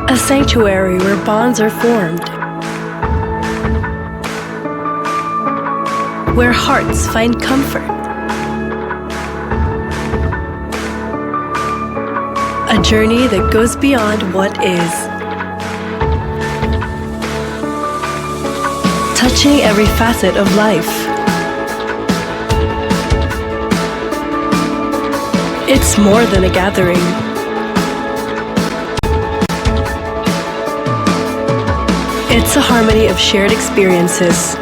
A sanctuary where bonds are formed, where hearts find comfort. A journey that goes beyond what is, touching every facet of life. It's more than a gathering. It's a harmony of shared experiences.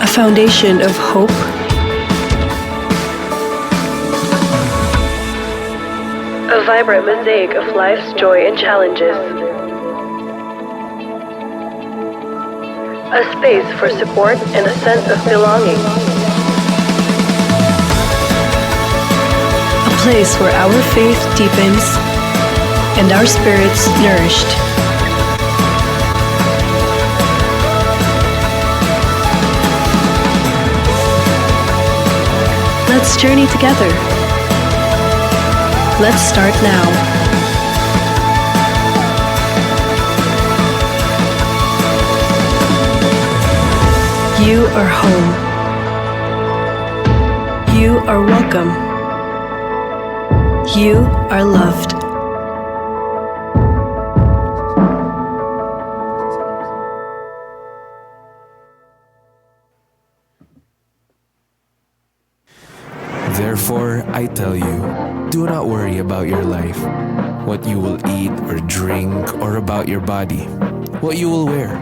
A foundation of hope, a vibrant mosaic of life's joy and challenges. A space for support and a sense of belonging. A place where our faith deepens and our spirits nourished. Let's journey together. Let's start now. You are home. You are welcome. You are loved. Therefore, I tell you, do not worry about your life, what you will eat or drink, or about your body, what you will wear.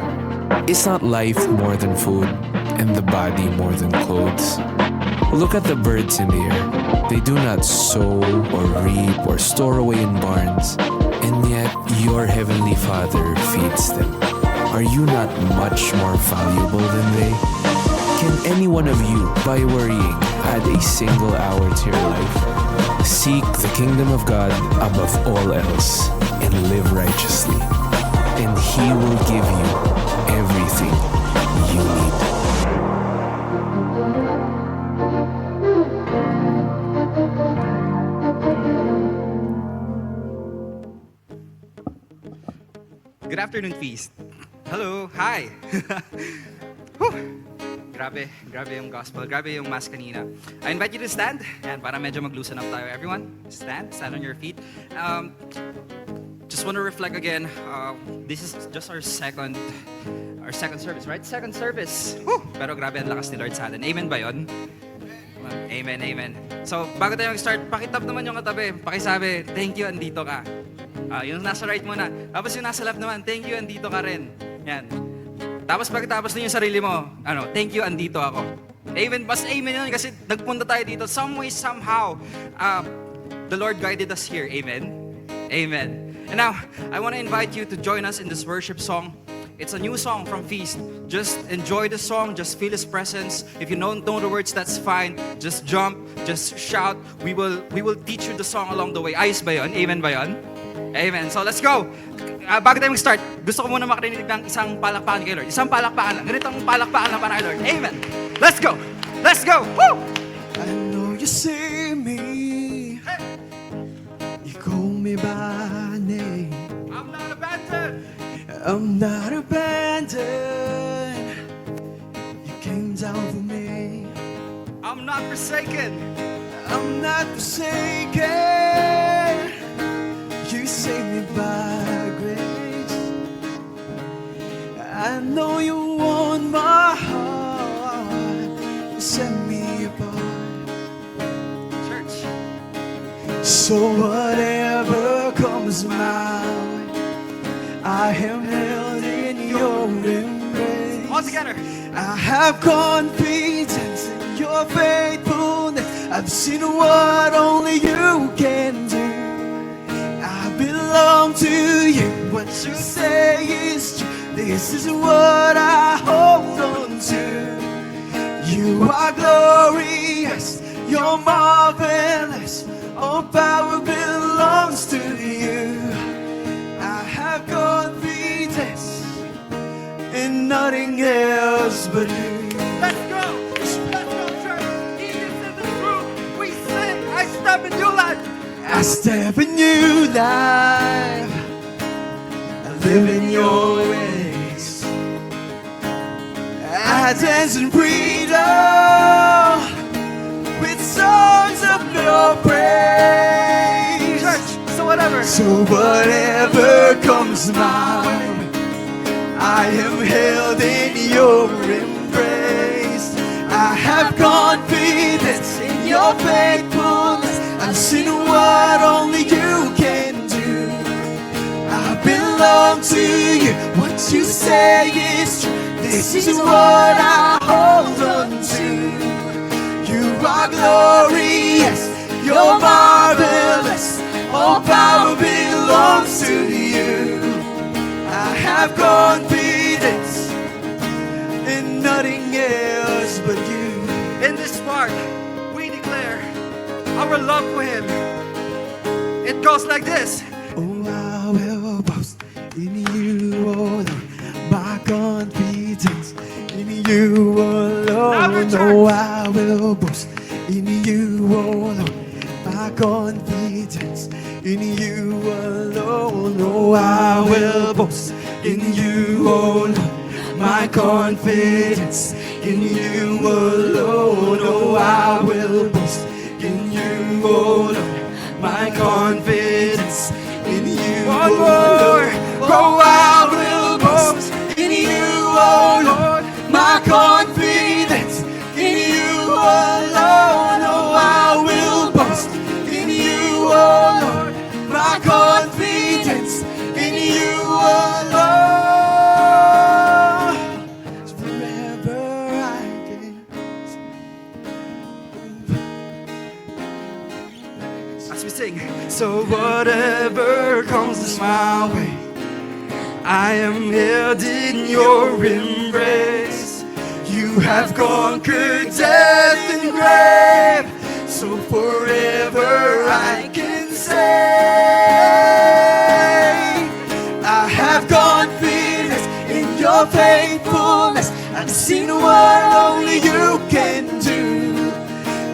Is not life more than food, and the body more than clothes? Look at the birds in the air. They do not sow or reap or store away in barns, and yet your heavenly Father feeds them. Are you not much more valuable than they? Can any one of you, by worrying, add a single hour to your life? Seek the kingdom of God above all else and live righteously, and He will give you everything you need. Good afternoon, Feast. Hello, hi. Whew. Grabe yung gospel. Grabe yung mass kanina. I invite you to stand. And para medyo mag-loosen up tayo. Everyone, stand on your feet. Just want to reflect again. This is just our second service, right? Second service. Whew. Pero grabe ang lakas ni Lord sa atin. Amen ba yun? Amen. So, bago tayo mag-start, pakitap naman yung katabi. Pakisabi, thank you, andito ka. Yung nasa right muna. Tapos yung nasa left naman, thank you, andito ka rin. Yan. Tapos pagkatapos nun yung sarili mo, thank you, andito ako. Amen. Basta amen yun kasi nagpunta tayo dito. Some way, somehow, the Lord guided us here. Amen. Amen. And now, I want to invite you to join us in this worship song. It's a new song from Feast. Just enjoy the song. Just feel His presence. If you don't know the words, that's fine. Just jump. Just shout. We will teach you the song along the way. Ayos ba yun? Amen ba yun? Amen. So let's go. Bago tayo mag-start, gusto ko muna makarinig ng isang palakpakan kay Lord. Isang palakpakan lang. Ganitong palakpakan lang para kay Lord. Amen. Let's go. Let's go. Woo! I know you see me. Hey. You call me by name. I'm not abandoned. I'm not abandoned. You came down for me. I'm not forsaken. I'm not forsaken. You saved me by grace. I know you want my heart. You set me apart. Church. So whatever comes my way, I am held in your embrace. All together. I have confidence in your faithfulness. I've seen what only you can do. I belong to you. What you say is true. This is what I hold on to. You are glorious. You're marvelous. All power belongs to you. I have confidence in nothing else but you. Let's go. Let's go, church. He is in this room. We sing. I step into I step in new life. I live in your ways. I dance in freedom with songs of your praise. Church, so whatever. So whatever comes my way, I am held in your embrace. I have confidence in your faithfulness. I've seen what only you can do. I belong to you. What you say is true. This is what I hold on to. You are glorious. You're marvelous. All power belongs to you. I have confidence in nothing else but you. In this part, we declare our love for Him. It goes like this. Oh, I will boast in you, oh Lord. My confidence in you alone. Oh, I will boast in you, oh Lord. My confidence in you alone. Oh, I will boast in you, oh Lord. My confidence in you alone. Oh, I will boast in you, oh Lord. My confidence in you. One more. Oh, I will boast in you, oh Lord. My confidence in you alone. Oh, I will boast in you, oh Lord. My confidence in you alone. Forever I can. As we sing. So whatever comes my way, I am held in your embrace. You have conquered death and grave. So forever I can say, I have confidence in your faithfulness. I've seen what only you can do.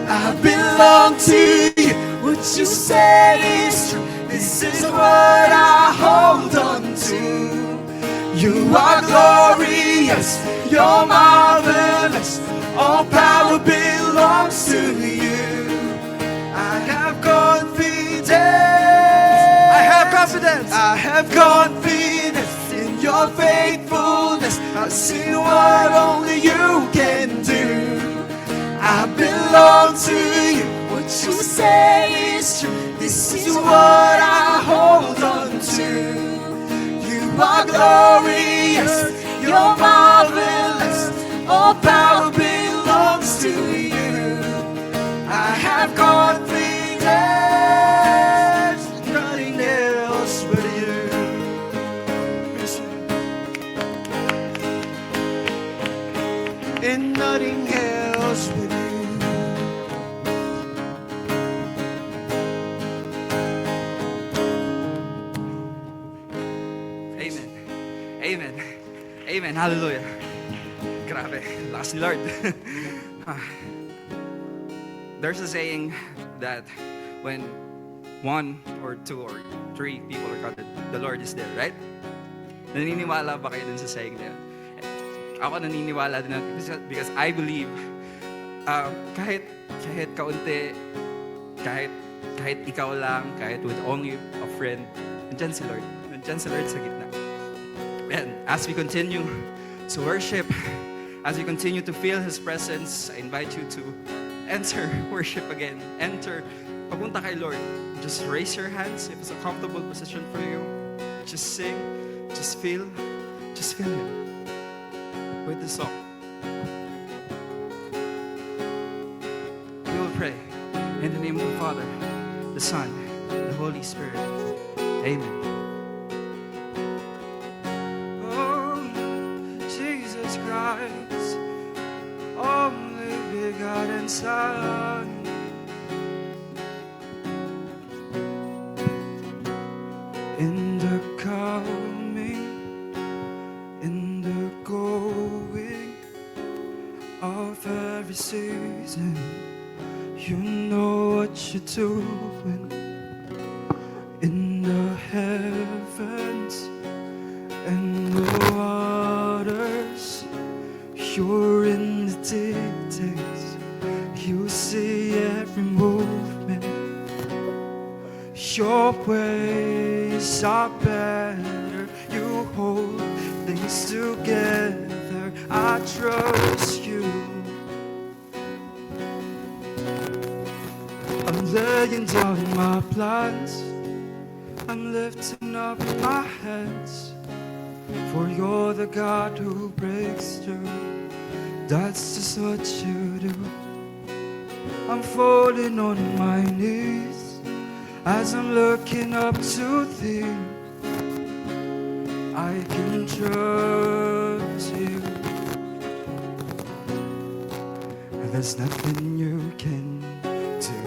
I belong to you. What you said is true. This is what I hold on to. You are glorious. You're marvelous. All power belongs to you. I have confidence. I have confidence. I have confidence in your faithfulness. I've seen what only you can do. I belong to you. What you say is true. This is what I hold on to. You are glorious. You're marvelous. All power belongs to you. I have confidence. Nothing else but you. And nothing else but you. Amen. Amen. Amen. Hallelujah. Grabe. Lakas ni Lord. There's a saying that when one or two or three people are gathered, the Lord is there, right? Naniniwala ba kayo dun sa saying na yun? Ako naniniwala din because I believe kahit kaunti, kahit ikaw lang, kahit with only a friend, nandyan si Lord. Nandyan si Lord sa gitna. And as we continue to worship, as we continue to feel His presence, I invite you to enter worship again. Enter, papunta kay Lord. Just raise your hands if it's a comfortable position for you. Just sing, just feel Him with the song. We will pray in the name of the Father, the Son, the Holy Spirit. Amen. Oh, Jesus Christ, only begotten Son, in the coming, in the going of every season, you know what you're doing. You see every movement. Your ways are better. You hold things together. I trust you. I'm laying down my plans. I'm lifting up my hands. For you're the God who breaks through. That's just what you do. I'm falling on my knees as I'm looking up to thee. I can trust you. There's nothing you can do.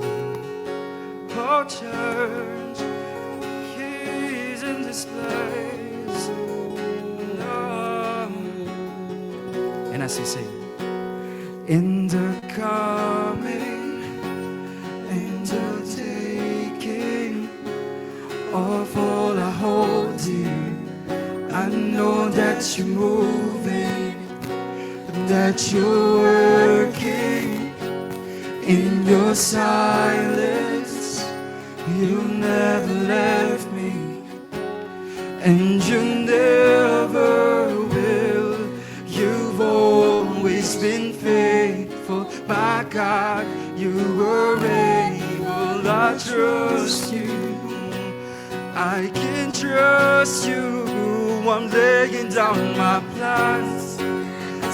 Oh, church, He's in this place. And as we say, in the coming, in the taking of all I hold dear, I know that you're moving, that you're working in your silence. You never left me, and you never will. You've always been faithful, my God. You were able. I trust you. I can trust you. I'm laying down my plans.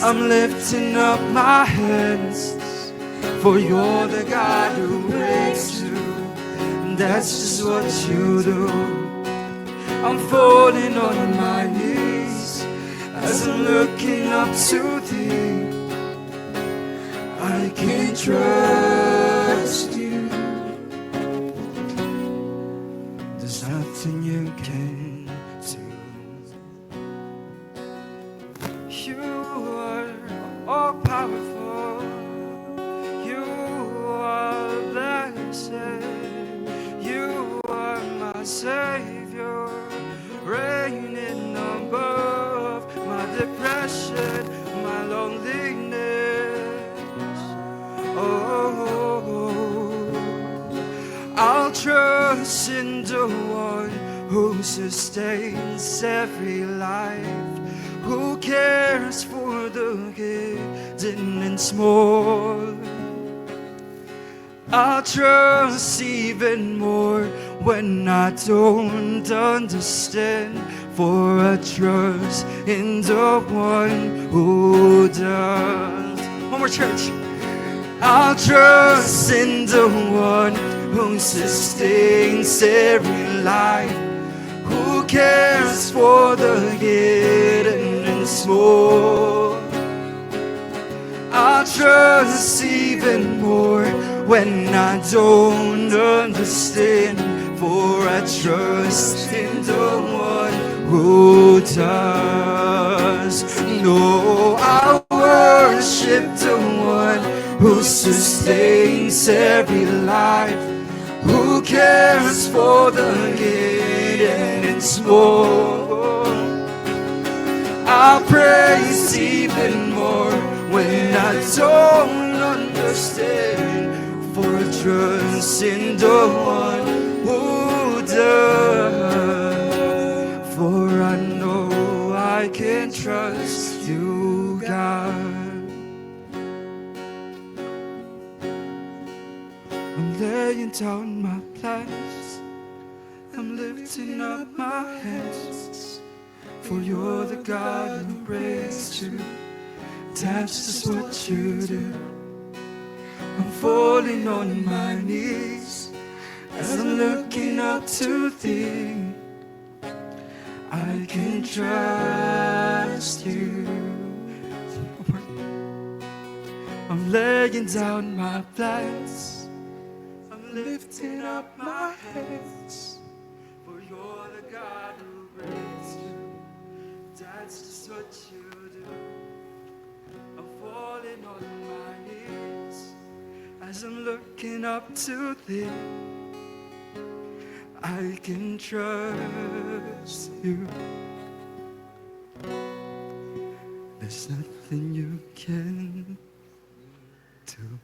I'm lifting up my hands. For you're the God who breaks through. And that's just what you do. I'm falling on my knees as I'm looking up to thee. I can trust you. There's nothing you can do. You are all powerful. You are blessed. You are my Savior, reigning above my depression, my loneliness. Oh, I'll trust in the one who sustains every life, who cares for the hidden and small. I'll trust even more when I don't understand, for I trust in the one who does. One more, church. I'll trust in the one who sustains every life, who cares for the hidden and small. I'll trust even more when I don't understand, for I trust in the one who does. No, I worship the one who sustains every life, who cares for the hidden and small. I'll praise even more when I don't understand, for I trust in the one who does. For I know I can trust you, God. I'm laying down my plans. I'm lifting up my hands. For you're the God who breaks through. That's just what you do. I'm falling on my knees as I'm looking up to thee. I can trust you. I'm laying down my plans. I'm lifting up my hands. For you're the God who breaks through. That's just what you do. I'm falling on my knees as I'm looking up to thee. I can trust you. There's nothing you can do.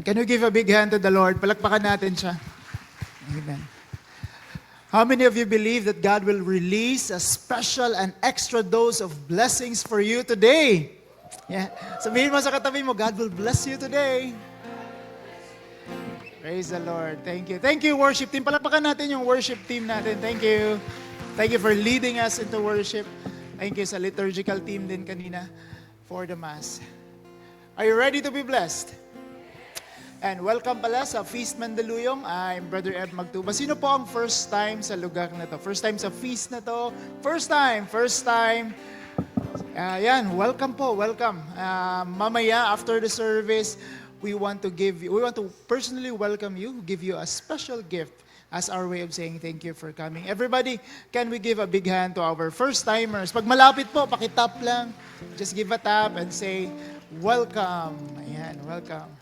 Can we give a big hand to the Lord? Palakpakan natin siya. Amen. How many of you believe that God will release a special and extra dose of blessings for you today? Yeah. Sabihin mo sa katabi mo, God will bless you today. Praise the Lord. Thank you. Thank you, worship team. Palakpakan natin yung worship team natin. Thank you. Thank you for leading us into worship. Thank you sa liturgical team din kanina for the Mass. Are you ready to be blessed? And welcome pala sa Feast Mandaluyong. I'm Brother Ed Magtuba. Sino po ang first time sa lugar na to? First time sa feast na to? First time. Yan, welcome po, welcome. Mamaya, after the service, we want to personally welcome you, give you a special gift as our way of saying thank you for coming. Everybody, can we give a big hand to our first-timers? Pag malapit po, pakitap lang. Just give a tap and say, welcome. Ayan, welcome.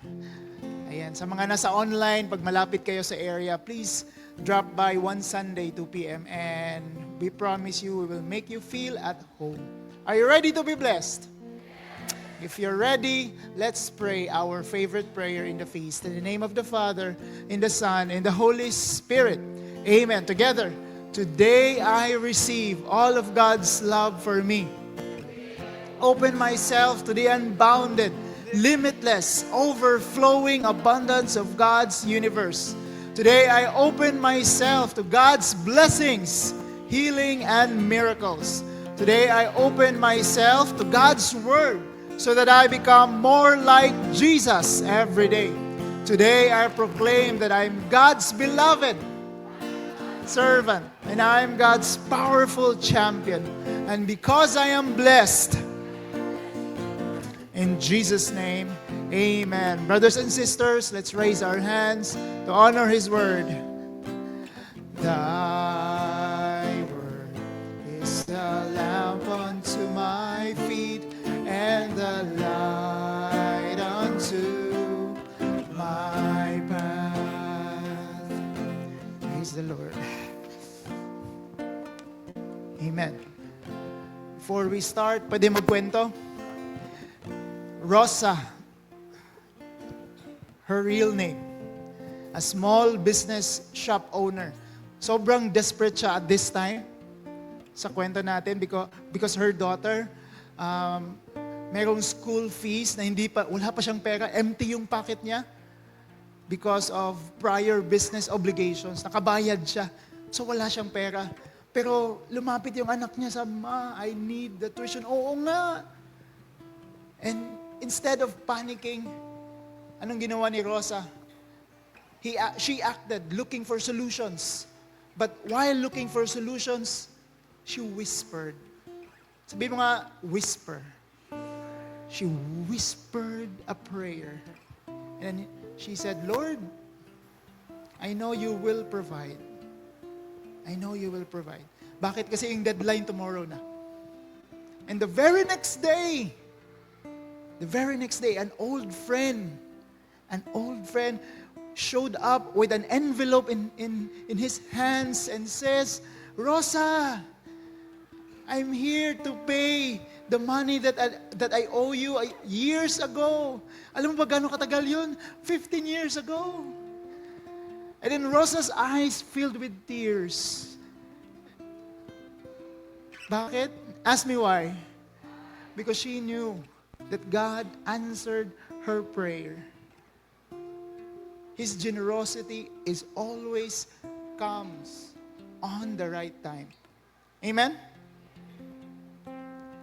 Ayan, sa mga nasa online, pag malapit kayo sa area, please drop by one Sunday, 2 p.m. And we promise you, we will make you feel at home. Are you ready to be blessed? If you're ready, let's pray our favorite prayer in the feast. In the name of the Father, in the Son, in the Holy Spirit. Amen. Together. Today I receive all of God's love for me. Open myself to the unbounded, limitless, overflowing abundance of God's universe. Today I open myself to God's blessings, healing, and miracles. Today I open myself to God's Word so that I become more like Jesus every day. Today I proclaim that I'm God's beloved servant and I'm God's powerful champion. And because I am blessed, in Jesus' name, amen. Brothers and sisters, let's raise our hands to honor His Word. Thy Word is a lamp unto my feet and a light unto my path. Praise the Lord. Amen. Before we start, pwede magkwento? Rosa, her real name, a small business shop owner. Sobrang desperate siya at this time sa kwento natin because her daughter, merong school fees na wala pa siyang pera, empty yung pocket niya because of prior business obligations. Nakabayad siya, so wala siyang pera. Pero lumapit yung anak niya sa, Ma, I need the tuition. Oo nga. And instead of panicking, anong ginawa ni Rosa? She acted looking for solutions. But while looking for solutions, she whispered. Sabi mo nga, whisper. She whispered a prayer. And she said, Lord, I know you will provide. I know you will provide. Bakit? Kasi yung deadline tomorrow na. And the very next day, an old friend showed up with an envelope in his hands and says, Rosa, I'm here to pay the money that I owe you years ago. Alam mo ba gano'ng katagal yun? 15 years ago. And then Rosa's eyes filled with tears. Bakit? Ask me why. Because she knew that God answered her prayer. His generosity is always comes on the right time. Amen?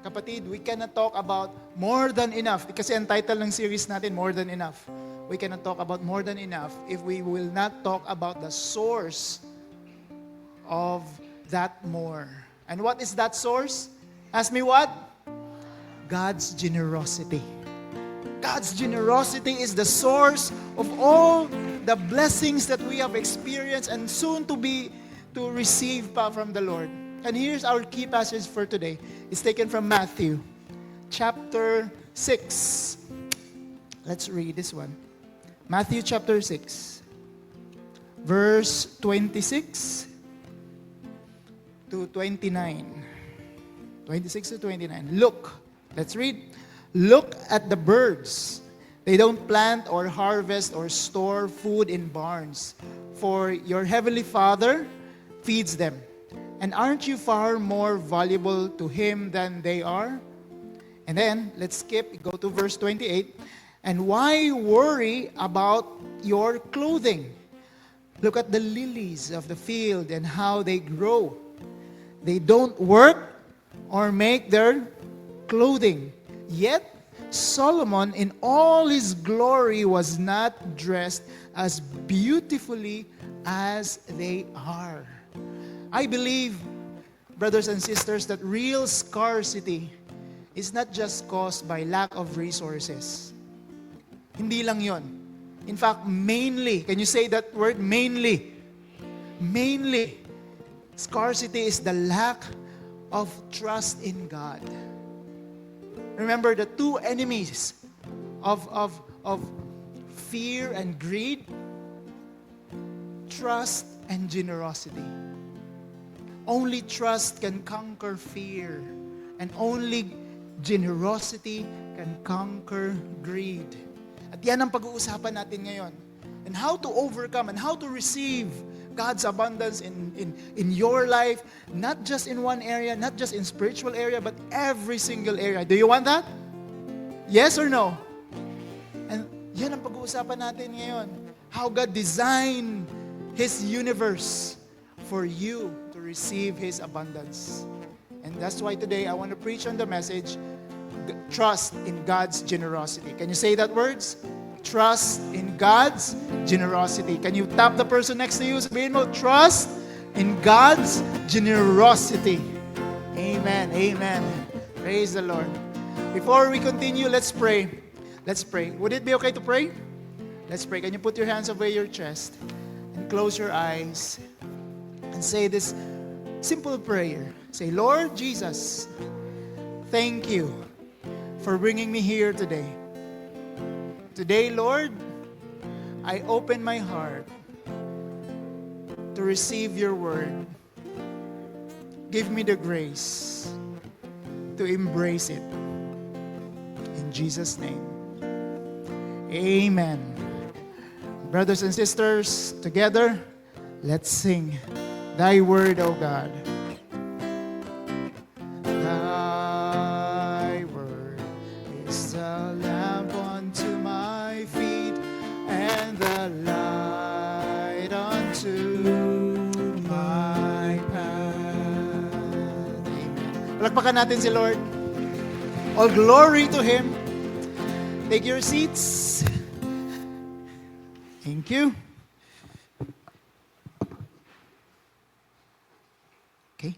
Kapatid, we cannot talk about more than enough. Kasi ang title ng series natin, More Than Enough. We cannot talk about more than enough if we will not talk about the source of that more. And what is that source? Ask me what? God's generosity. God's generosity is the source of all the blessings that we have experienced and soon to receive from the Lord. And here's our key passage for today. It's taken from Matthew, chapter 6. Let's read this one. Matthew chapter 6, verse 26 to 29. 26 to 29. Look, let's read. Look at the birds. They don't plant or harvest or store food in barns, for your heavenly Father feeds them. And aren't you far more valuable to Him than they are? And then, let's skip, go to verse 28. And why worry about your clothing? Look at the lilies of the field and how they grow. They don't work or make their clothing. Yet, Solomon in all his glory was not dressed as beautifully as they are. I believe, brothers and sisters, that real scarcity is not just caused by lack of resources. Hindi lang yon. In fact, mainly, can you say that word, mainly? Mainly, scarcity is the lack of trust in God. Remember the two enemies of fear and greed? Trust and generosity. Only trust can conquer fear, and only generosity can conquer greed. At yan ang pag-uusapan natin ngayon. And how to overcome and how to receive God's abundance in your life, not just in one area, not just in spiritual area, but every single area. Do you want that? Yes or no? And yan ang pag-uusapan natin ngayon. How God designed His universe for you to receive His abundance. And that's why today I want to preach on the message, trust in God's generosity. Can you say that words? Trust in God's generosity. Can you tap the person next to you? Sabihin mo, trust in God's generosity. Amen. Amen. Praise the Lord. Before we continue, let's pray. Let's pray. Would it be okay to pray? Let's pray. Can you put your hands over your chest and close your eyes and say this simple prayer. Say, Lord Jesus, thank you for bringing me here today. Today, Lord, I open my heart to receive your word. Give me the grace to embrace it. In Jesus' name, amen. Brothers and sisters, together, let's sing Thy word, O God. Thy word is a lamp unto my feet and the light unto my path. Amen. Palakpakan natin si Lord. All glory to Him. Take your seats. Thank you. Okay.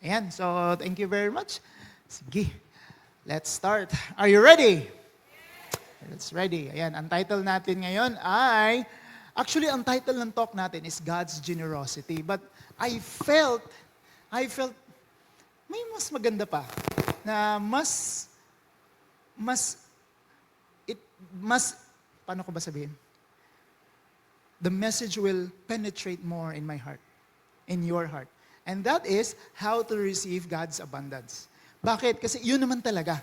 Ayan, so thank you very much. Sige, let's start. Are you ready? Let's ready. Ayan, ang title natin ngayon ay, actually ang title ng talk natin is God's Generosity. But I felt, may mas maganda pa, na paano ko ba sabihin? The message will penetrate more in my heart, in your heart. And that is how to receive God's abundance. Bakit? Kasi yun naman talaga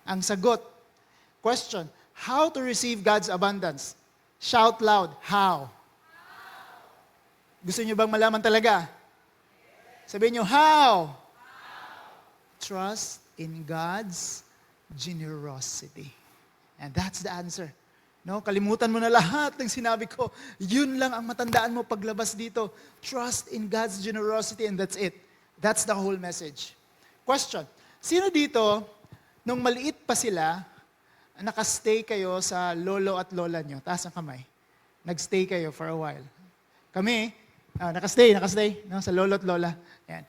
ang sagot. Question, how to receive God's abundance? Shout loud, how? Gusto niyo bang malaman talaga? Sabihin niyo, how? Trust in God's generosity. And that's the answer. No, kalimutan mo na lahat ng sinabi ko. Yun lang ang matandaan mo paglabas dito. Trust in God's generosity and that's it. That's the whole message. Question, sino dito, nung maliit pa sila, nakastay kayo sa lolo at lola nyo? Taas ang kamay. Nagstay kayo for a while. Kami, nakastay, no, sa lolo at lola. Yan.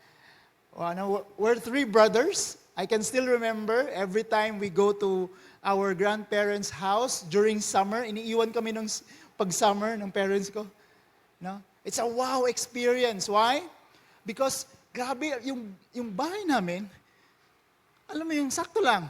We're 3 brothers. I can still remember every time we go to our grandparents' house during summer. Iniiwan kami nung pag-summer ng parents ko. No? It's a wow experience. Why? Because grabe, yung bahay namin, alam mo yung sakto lang.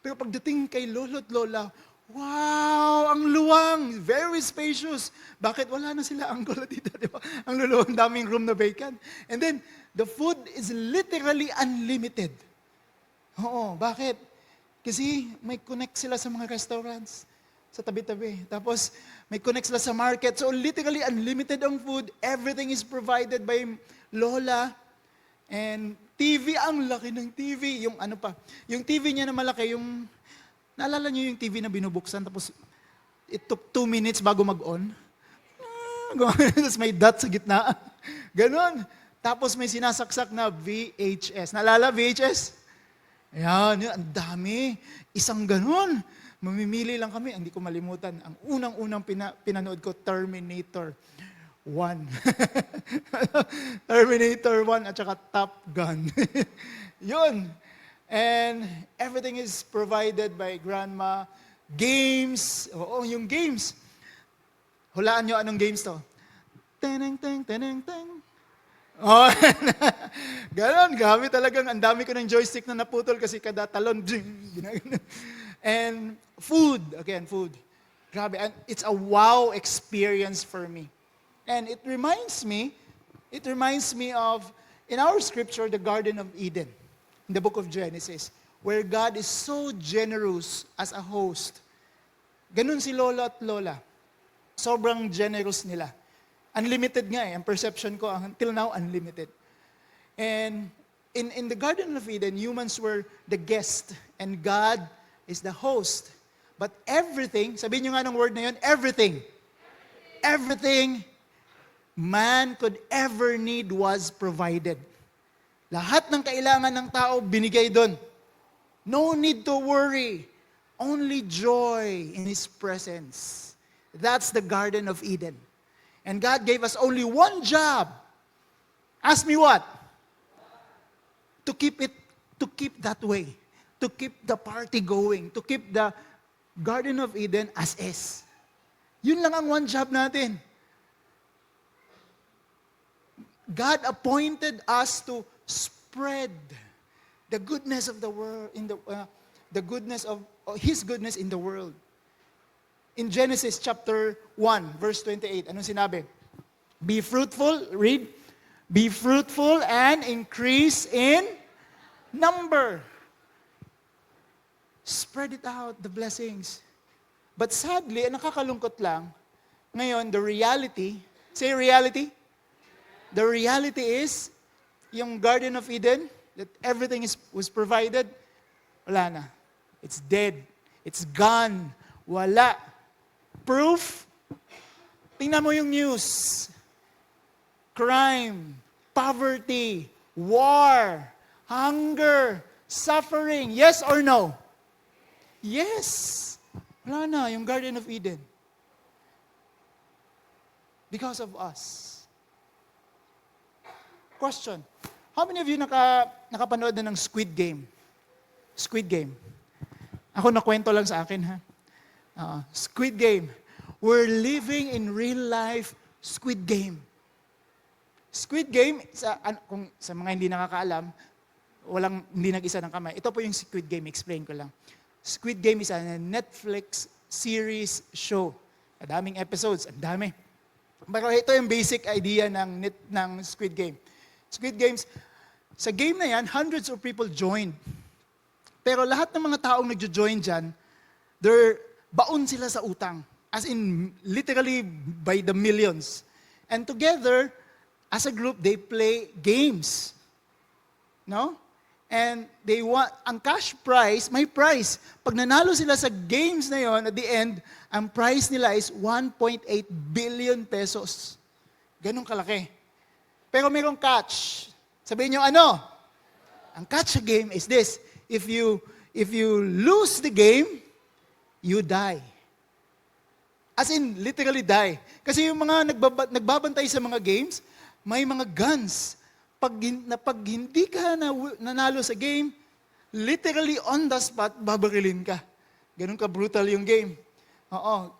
Pero pagdating kay lolo at lola, wow, ang luwang, very spacious. Bakit wala na sila ang lola dito, di ba? Ang lolo, ang daming room na vacant. And then, the food is literally unlimited. Oo, bakit? Kasi may connect sila sa mga restaurants. Sa tabi-tabi. Tapos, may connect sila sa market. So, literally, unlimited ang food. Everything is provided by Lola. And TV, ang laki ng TV. Yung ano pa, yung TV niya na malaki, yung, naalala niyo yung TV na binubuksan, tapos it took 2 minutes bago mag-on. Tapos may dot sa gitna. Ganon. Tapos may sinasaksak na VHS. Naalala VHS? Ayan, yun, ang dami. Isang ganon. Mamimili lang kami. Hindi ko malimutan. Ang unang-unang pinanood ko, Terminator 1. Terminator 1 at saka Top Gun. Yun. And everything is provided by Grandma. Games. Oo, yung games. Hulaan nyo anong games to. Teneng, teng, teneng, teng. Oh, ganon, gamit talagang, ang dami ko ng joystick na naputol kasi kada talon, and food, again, food. Grabe, and it's a wow experience for me. And it reminds me of, in our scripture, the Garden of Eden, in the book of Genesis, where God is so generous as a host. Ganun si Lolo at Lola. Sobrang generous nila. Unlimited nga eh. Ang perception ko, until now, unlimited. And in the Garden of Eden, humans were the guest and God is the host. But everything, sabihin nyo nga ng word na yun, everything man could ever need was provided. Lahat ng kailangan ng tao, binigay doon. No need to worry. Only joy in His presence. That's the Garden of Eden. And God gave us only one job. Ask me what? To keep that way. To keep the party going. To keep the Garden of Eden as is. Yun lang ang one job natin. God appointed us to spread the goodness of the world, the goodness of His goodness in the world. In Genesis chapter 1, verse 28, anong sinabi? Be fruitful, read, be fruitful and increase in number. Spread it out, the blessings. But sadly, nakakalungkot lang, ngayon, the reality, say reality. The reality is, yung Garden of Eden, that everything was provided, wala na. It's dead. It's gone. Wala. Proof? Tingnan mo yung news. Crime, poverty, war, hunger, suffering. Yes or no? Yes. Wala na, yung Garden of Eden. Because of us. Question. How many of you nakapanood na ng Squid Game? Squid Game. Ako nakwento lang sa akin, ha? Squid Game. We're living in real life Squid Game. Squid Game, kung sa mga hindi nakakaalam, hindi nag-isa ng kamay. Ito po yung Squid Game, explain ko lang. Squid Game is a Netflix series show. Daming episodes, ang dami. Pero ito yung basic idea ng Squid Game. Squid Games, sa game na yan, hundreds of people joined. Pero lahat ng mga taong nagjo-join dyan, baon sila sa utang. As in, literally by the millions. And together, as a group, they play games. No? And they want, ang cash prize, may prize. Pag nanalo sila sa games na yon, at the end, ang prize nila is 1.8 billion pesos. Ganun kalaki. Pero mayroong catch. Sabihin nyo, ano? Ang catch sa game is this. If you lose the game, you die. As in, literally die. Kasi yung mga nagbabantay sa mga games, may mga guns. Pag hindi ka nanalo sa game, literally on the spot, babarilin ka. Ganun ka brutal yung game. Oo.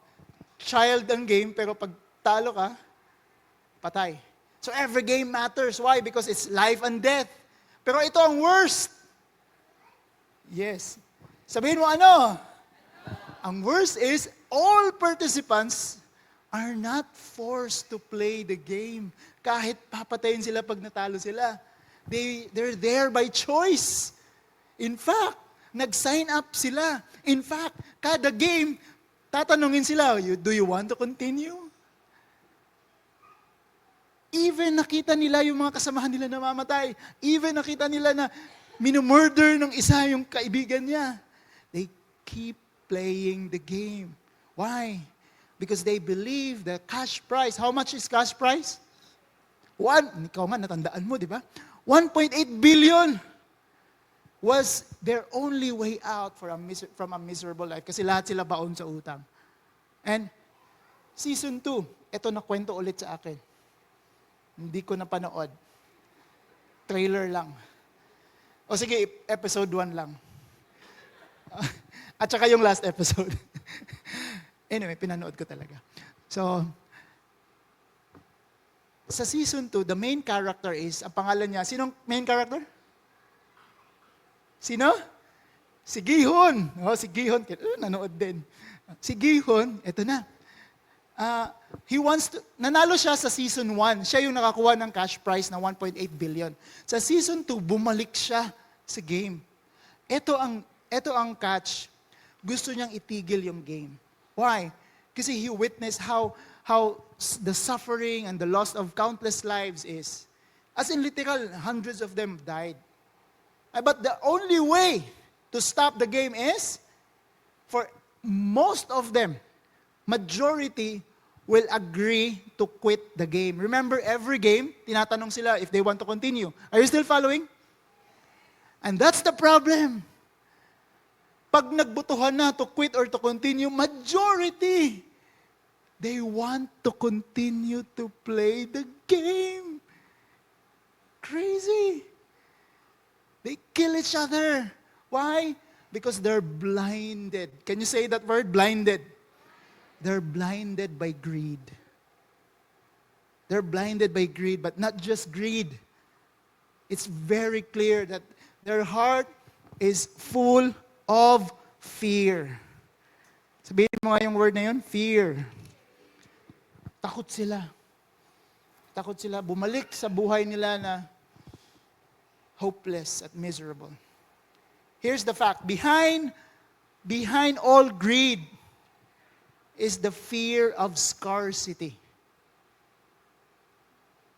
Child ang game, pero pag talo ka, patay. So every game matters. Why? Because it's life and death. Pero ito ang worst. Yes. Sabihin mo ano? Ang worst is, all participants are not forced to play the game. Kahit papatayin sila pag natalo sila. They're there by choice. In fact, nag-sign up sila. In fact, kada game, Tatanungin sila, do you want to continue? Even nakita nila yung mga kasamahan nila namamatay. Even nakita nila na minumurder ng isa yung kaibigan niya. They keep playing the game. Why? Because they believe the cash prize. How much is cash prize? Ikaw nga, natandaan mo, di ba? 1.8 billion was their only way out from a miserable life. Kasi lahat sila baon sa utang. And season 2, ito na kwento ulit sa akin. Hindi ko napanood. Trailer lang. O sige, episode 1 lang. At saka yung last episode. Anyway, pinanood ko talaga. So, sa season 2, the main character is, ang pangalan niya, sinong main character? Sino? Si Gihon. Si Gihon. Nanood din. Si Gihon, eto na. Nanalo siya sa season 1. Siya yung nakakuha ng cash prize na 1.8 billion. Sa season 2, bumalik siya sa game. Ito ang catch. Gusto niyang itigil yung game. Why? Kasi he witnessed how the suffering and the loss of countless lives is. As in literal, hundreds of them died. But the only way to stop the game is for most of them, majority will agree to quit the game. Remember, every game, tinatanong sila if they want to continue. Are you still following? And that's the problem. Pag nagbutuhan na to quit or to continue, majority, they want to continue to play the game. Crazy. They kill each other. Why? Because they're blinded. Can you say that word, blinded? They're blinded by greed. They're blinded by greed, but not just greed. It's very clear that their heart is full of fear. Sabihin mo nga yung word na yun, fear. Takot sila. Takot sila. Bumalik sa buhay nila na hopeless at miserable. Here's the fact. Behind all greed is the fear of scarcity.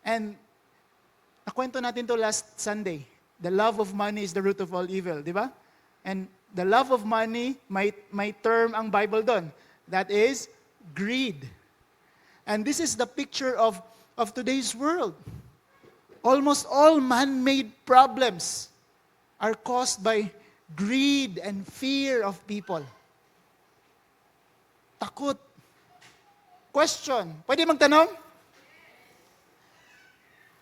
And nakwento natin to last Sunday. The love of money is the root of all evil, di ba? And the love of money, may term ang Bible doon. That is greed. And this is the picture of today's world. Almost all man-made problems are caused by greed and fear of people. Takot. Question. Pwede magtanong?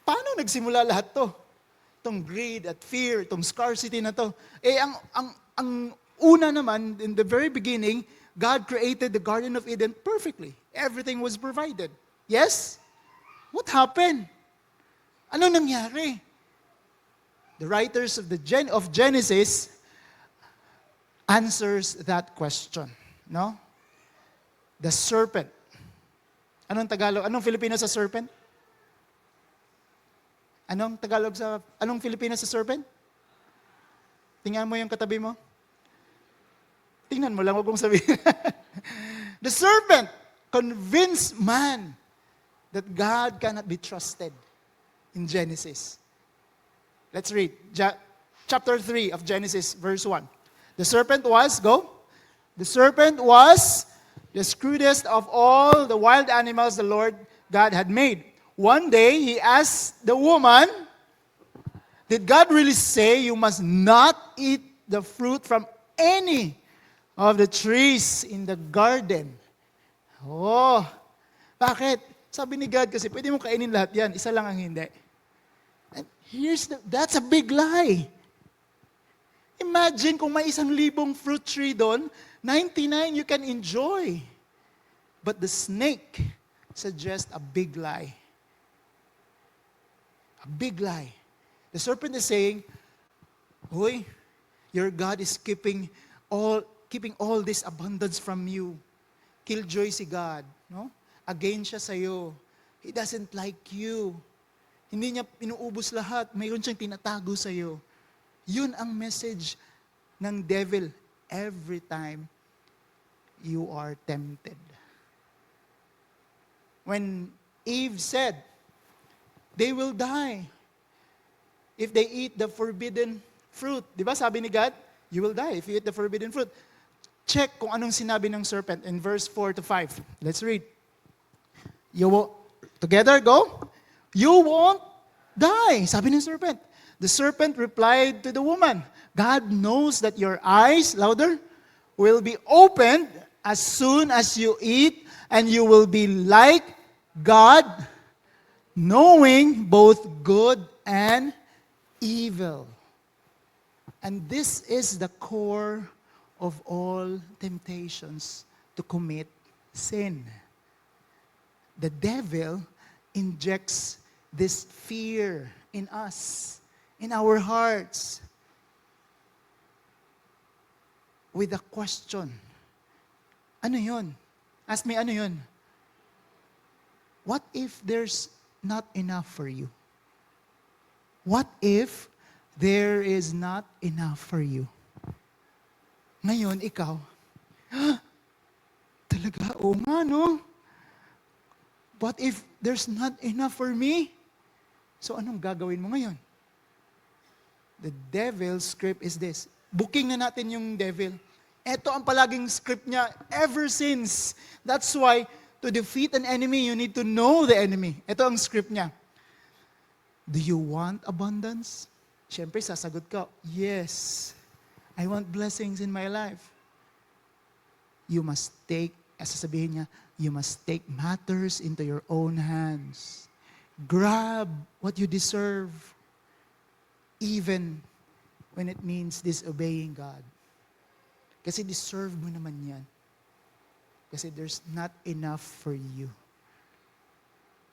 Paano nagsimula lahat to? Itong greed at fear, itong scarcity na to. Ang una naman, in the very beginning, God created the Garden of Eden perfectly. Everything was provided. Yes? What happened? Ano nangyari? The writers of Genesis answers that question. No? The serpent. Anong Tagalog? Anong Filipino sa serpent? Anong Filipino sa serpent? Tingnan mo yung katabi mo. Tingnan mo lang, huwag kong sabihin. The serpent convinced man that God cannot be trusted in Genesis. Let's read. Chapter 3 of Genesis, verse 1. The serpent was the shrewdest of all the wild animals the Lord God had made. One day, he asked the woman, did God really say you must not eat the fruit from any of the trees in the garden? Oh, bakit? Sabi ni God kasi, pwede mo kainin lahat yan, isa lang ang hindi. And that's a big lie. Imagine kung may 1,000 fruit tree doon, 99 you can enjoy. But the snake suggests a big lie. A big lie. The serpent is saying, hoy, your God is keeping all this abundance from you. Killjoy si God, no? Against siya sa'yo. He doesn't like you. Hindi niya inuubos lahat. Mayroon siyang tinatago sa'yo. Yun ang message ng devil every time. you are tempted. When Eve said, they will die if they eat the forbidden fruit. Di ba sabi ni God, you will die if you eat the forbidden fruit. Check kung anong sinabi ng serpent in verse 4 to 5. Let's read. You will, together, go. You won't die, sabi ng serpent. The serpent replied to the woman, God knows that your eyes, louder, will be opened as soon as you eat, and you will be like God, knowing both good and evil. And this is the core of all temptations to commit sin. The devil injects this fear in us, in our hearts, with a question. Ano yun? Ask me, ano yun? What if there's not enough for you? What if there is not enough for you? Ngayon, ikaw, talaga, oo nga, no? What if there's not enough for me? So anong gagawin mo ngayon? The devil's script is this. Booking na natin yung devil. Ito ang palaging script niya ever since. That's why, to defeat an enemy, you need to know the enemy. Ito ang script niya. Do you want abundance? Siyempre, sasagot ka, yes. I want blessings in my life. You must take, sasabihin niya, you must take matters into your own hands. Grab what you deserve, even when it means disobeying God. Kasi deserve mo naman yan. Kasi there's not enough for you.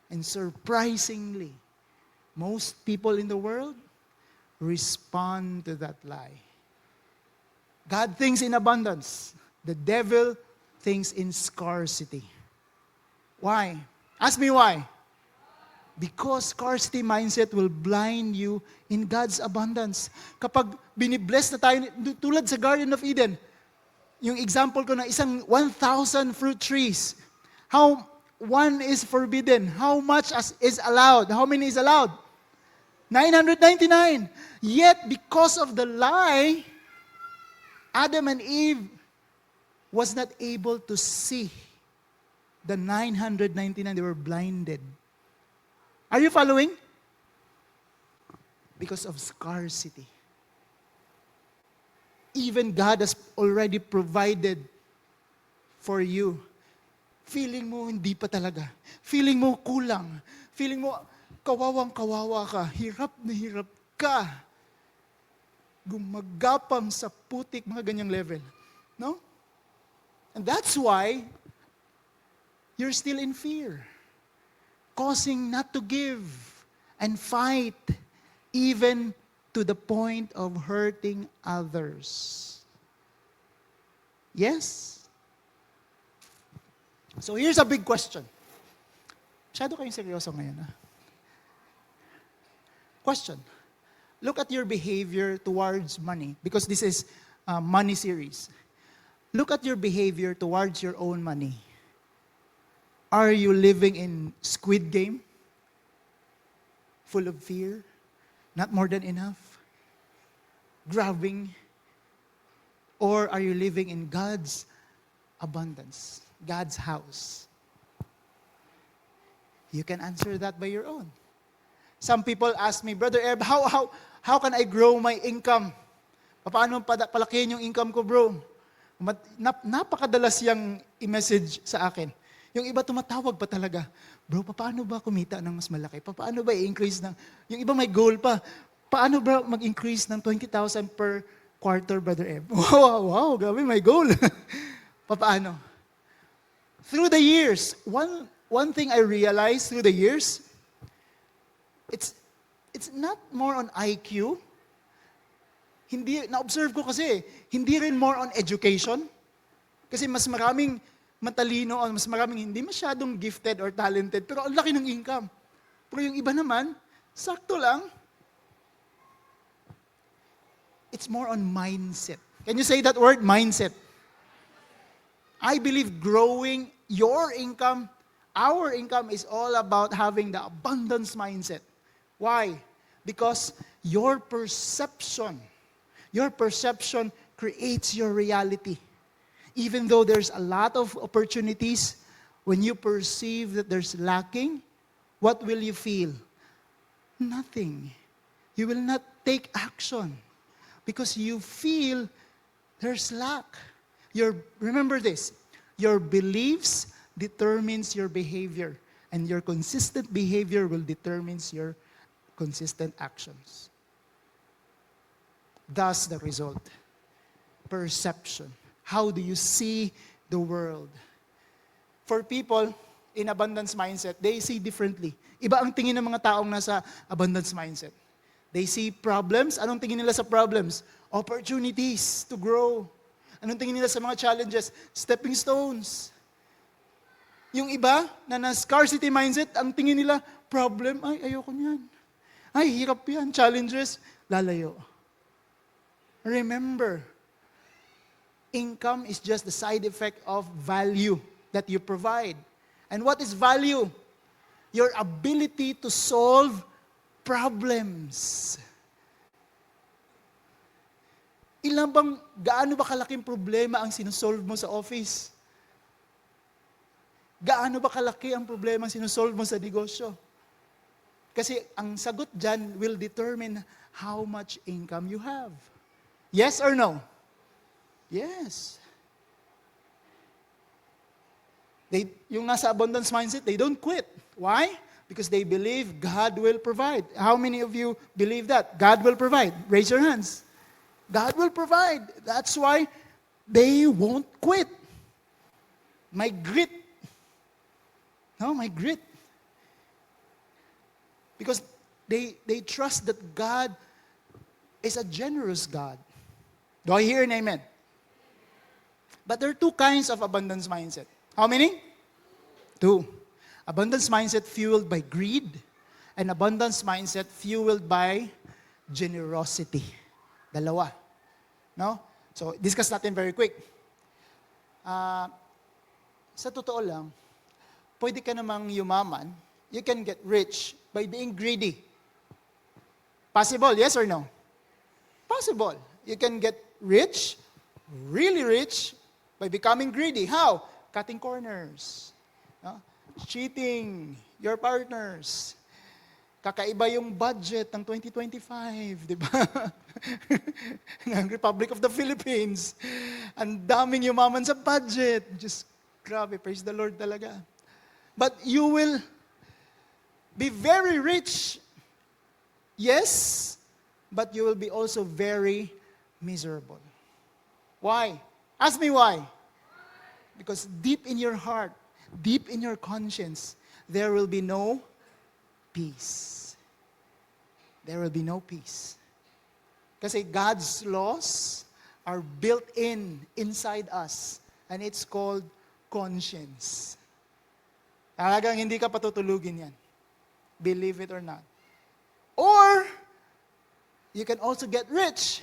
And surprisingly, most people in the world respond to that lie. God thinks in abundance. The devil thinks in scarcity. Why? Ask me why. Because scarcity mindset will blind you in God's abundance. Kapag binibless na tayo, tulad sa Garden of Eden, yung example ko na isang 1,000 fruit trees, how one is forbidden, how much is allowed, how many is allowed? 999. Yet, because of the lie, Adam and Eve was not able to see the 999. They were blinded. Are you following? Because of scarcity. Even God has already provided for you. Feeling mo hindi pa talaga. Feeling mo kulang. Feeling mo kawawang-kawawa ka. Hirap na hirap ka. Gumagapang sa putik, mga ganyang level. No? And that's why you're still in fear. Causing not to give and fight, even to the point of hurting others. Yes? So here's a big question. Masyado kayong seryoso ngayon, ha? Question. Look at your behavior towards money, because this is a money series. Look at your behavior towards your own money. Are you living in Squid Game? Full of fear? Not more than enough? Grabbing? Or are you living in God's abundance? God's house? You can answer that by your own. Some people ask me, Brother Eb, how can I grow my income? Paano palakihin yung income ko, bro? Napakadalas yung i-message sa akin. Yung iba tumatawag pa talaga, bro, paano ba kumita ng mas malaki? Paano ba i-increase ng, yung iba may goal pa, paano ba mag-increase ng 20,000 per quarter, Brother Eb? Wow, grabe, may goal. Paano? Through the years, one thing I realized through the years, it's not more on IQ. Hindi, na-observe ko kasi, hindi rin more on education. Kasi mas maraming matalino o mas maraming hindi masyadong gifted or talented, pero ang laki ng income. Pero yung iba naman, sakto lang. It's more on mindset. Can you say that word? Mindset. I believe growing your income, our income is all about having the abundance mindset. Why? Because your perception creates your reality. Even though there's a lot of opportunities, when you perceive that there's lacking, what will you feel? Nothing. You will not take action because you feel there's lack. Remember this, your beliefs determines your behavior, and your consistent behavior will determine your consistent actions. Thus the result. Perception. How do you see the world? For people in abundance mindset, they see differently. Iba ang tingin ng mga taong nasa abundance mindset. They see problems. Anong tingin nila sa problems? Opportunities to grow. Anong tingin nila sa mga challenges? Stepping stones. Yung iba na scarcity mindset, ang tingin nila, problem, ay, ayoko niyan. Ay, hirap yan. Challenges, lalayo. Remember, income is just the side effect of value that you provide. And what is value? Your ability to solve problems. Gaano ba kalaking problema ang sinusolve mo sa office? Gaano ba kalaki ang problema ang sinusolve mo sa negosyo? Kasi ang sagot dyan will determine how much income you have. Yes or no? Yes. Yung nasa abundance mindset, they don't quit. Why? Because they believe God will provide. How many of you believe that? God will provide. Raise your hands. God will provide. That's why they won't quit. My grit. No, my grit. Because they trust that God is a generous God. Do I hear an amen? But there are two kinds of abundance mindset. How many? Two. Abundance mindset fueled by greed, and abundance mindset fueled by generosity. Dalawa. No? So, discuss natin very quick. Sa totoo lang, pwede ka namang yumaman, you can get rich by being greedy. Possible, yes or no? Possible. You can get rich, really rich, by becoming greedy. How? Cutting corners. No? Cheating your partners. Kakaiba yung budget ng 2025, di ba? ng Republic of the Philippines. Ang daming yumaman sa budget. Just grabe, praise the Lord talaga. But you will be very rich. Yes, but you will be also very miserable. Why? Ask me why. Because deep in your heart, deep in your conscience, there will be no peace. There will be no peace. Kasi God's laws are built inside us, and it's called conscience. Talagang hindi ka patutulugin yan. Believe it or not. Or, you can also get rich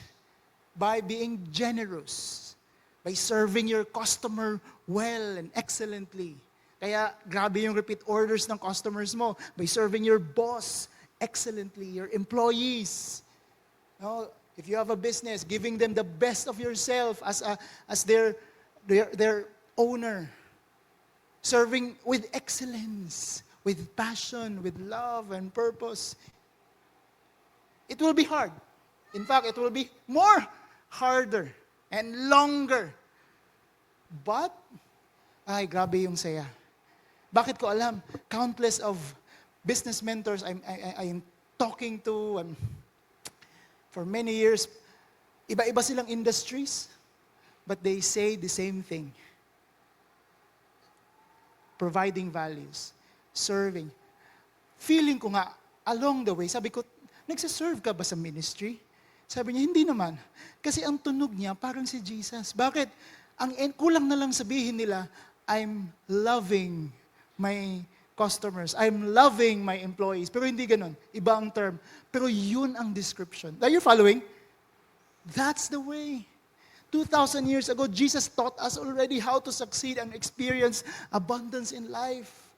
by being generous, by serving your customer well and excellently. Kaya grabe yung repeat orders ng customers mo, by serving your boss excellently, your employees. No, if you have a business, giving them the best of yourself as their owner. Serving with excellence, with passion, with love and purpose. It will be hard. In fact, it will be more harder and longer. But, ay, grabe yung saya. Bakit ko alam? Countless of business mentors I'm talking to for many years. Iba-iba silang industries, but they say the same thing. Providing values, serving. Feeling ko nga, along the way, sabi ko, nagsaserve ka ba sa ministry? Sabi niya, hindi naman. Kasi ang tunog niya, parang si Jesus. Bakit? Kulang na lang sabihin nila, I'm loving my customers. I'm loving my employees. Pero hindi ganun. Iba ang term. Pero yun ang description. Are you following? That's the way. 2,000 years ago, Jesus taught us already how to succeed and experience abundance in life.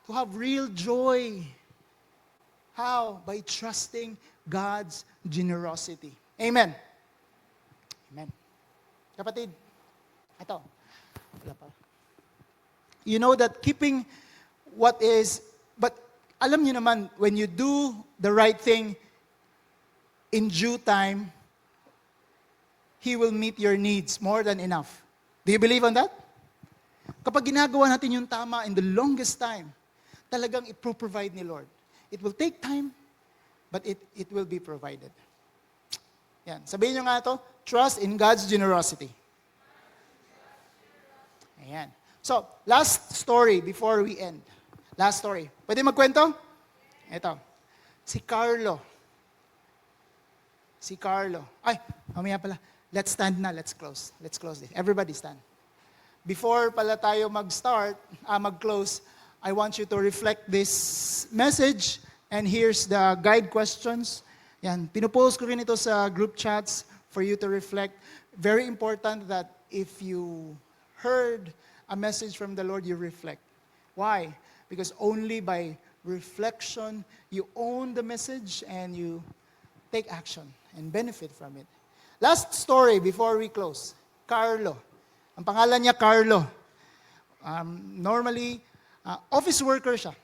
To have real joy. How? By trusting God's generosity. Amen. Amen. Kapatid, ito. Wala pa. You know that keeping what is, but alam niyo naman, when you do the right thing in due time, He will meet your needs more than enough. Do you believe on that? Kapag ginagawa natin yung tama in the longest time, talagang ipro-provide ni Lord. It will take time, but it will be provided. Yan. Sabihin nyo nga ito, trust in God's generosity. Ayan. So, last story before we end. Last story. Pwede magkwento? Ito. Si Carlo. Ay, mamaya pala. Let's stand na. Let's close. Let's close this. Everybody stand. Before pala tayo mag-close, I want you to reflect this message. And here's the guide questions. Yan. Pinupost ko rin ito sa group chats for you to reflect. Very important that if you heard a message from the Lord, you reflect. Why? Because only by reflection, you own the message and you take action and benefit from it. Last story before we close. Carlo. Ang pangalan niya, Carlo. Normally, office worker siya.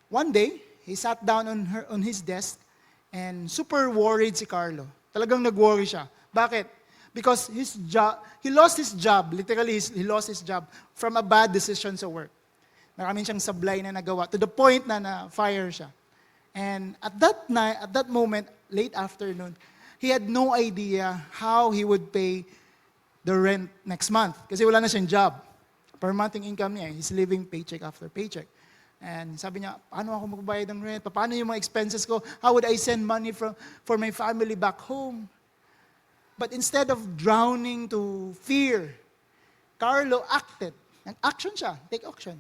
One day, he sat down on his desk and super worried si Carlo. Talagang nag-worry siya. Bakit? Because he lost his job. Literally, he lost his job from a bad decision sa work. Maraming siyang sablay na nagawa to the point na na-fire siya. And at that moment, late afternoon, he had no idea how he would pay the rent next month. Kasi wala na siyang job. Per month yung income niya, he's living paycheck after paycheck. And sabi niya, paano ako magbabayad ng rent? Paano yung mga expenses ko? How would I send money for my family back home? But instead of drowning to fear, Carlo acted. Nag-action siya. Take action.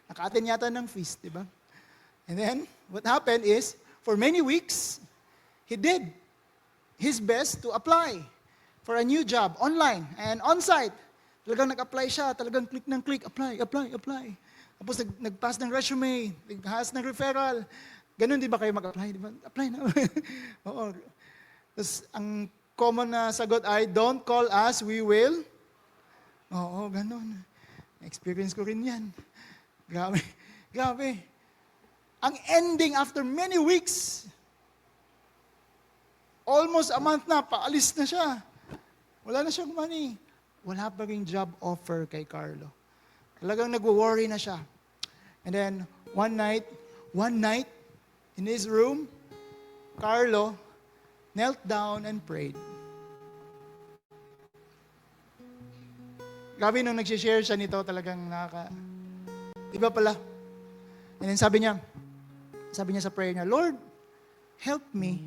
Naka-attend yata ng feast, di ba? And then, what happened is, for many weeks, he did his best to apply for a new job online and on-site. Talagang nag-apply siya, talagang click ng click, apply. Tapos nag-pass ng resume, nag-pass ng referral. Ganun di ba kayo mag-apply? Di ba? Apply na. Oo. Tapos ang common na sagot ay, don't call us, we will. Oo, ganun. Experience ko rin yan. Grabe. Ang ending after many weeks, almost a month na, paalis na siya. Wala na siyang money. Wala pa ring job offer kay Carlo. Talagang nag-worry na siya. And then, one night, in his room, Carlo knelt down and prayed. Grabe nung nag-share siya nito, talagang iba pala. And then sabi niya sa prayer niya, Lord, help me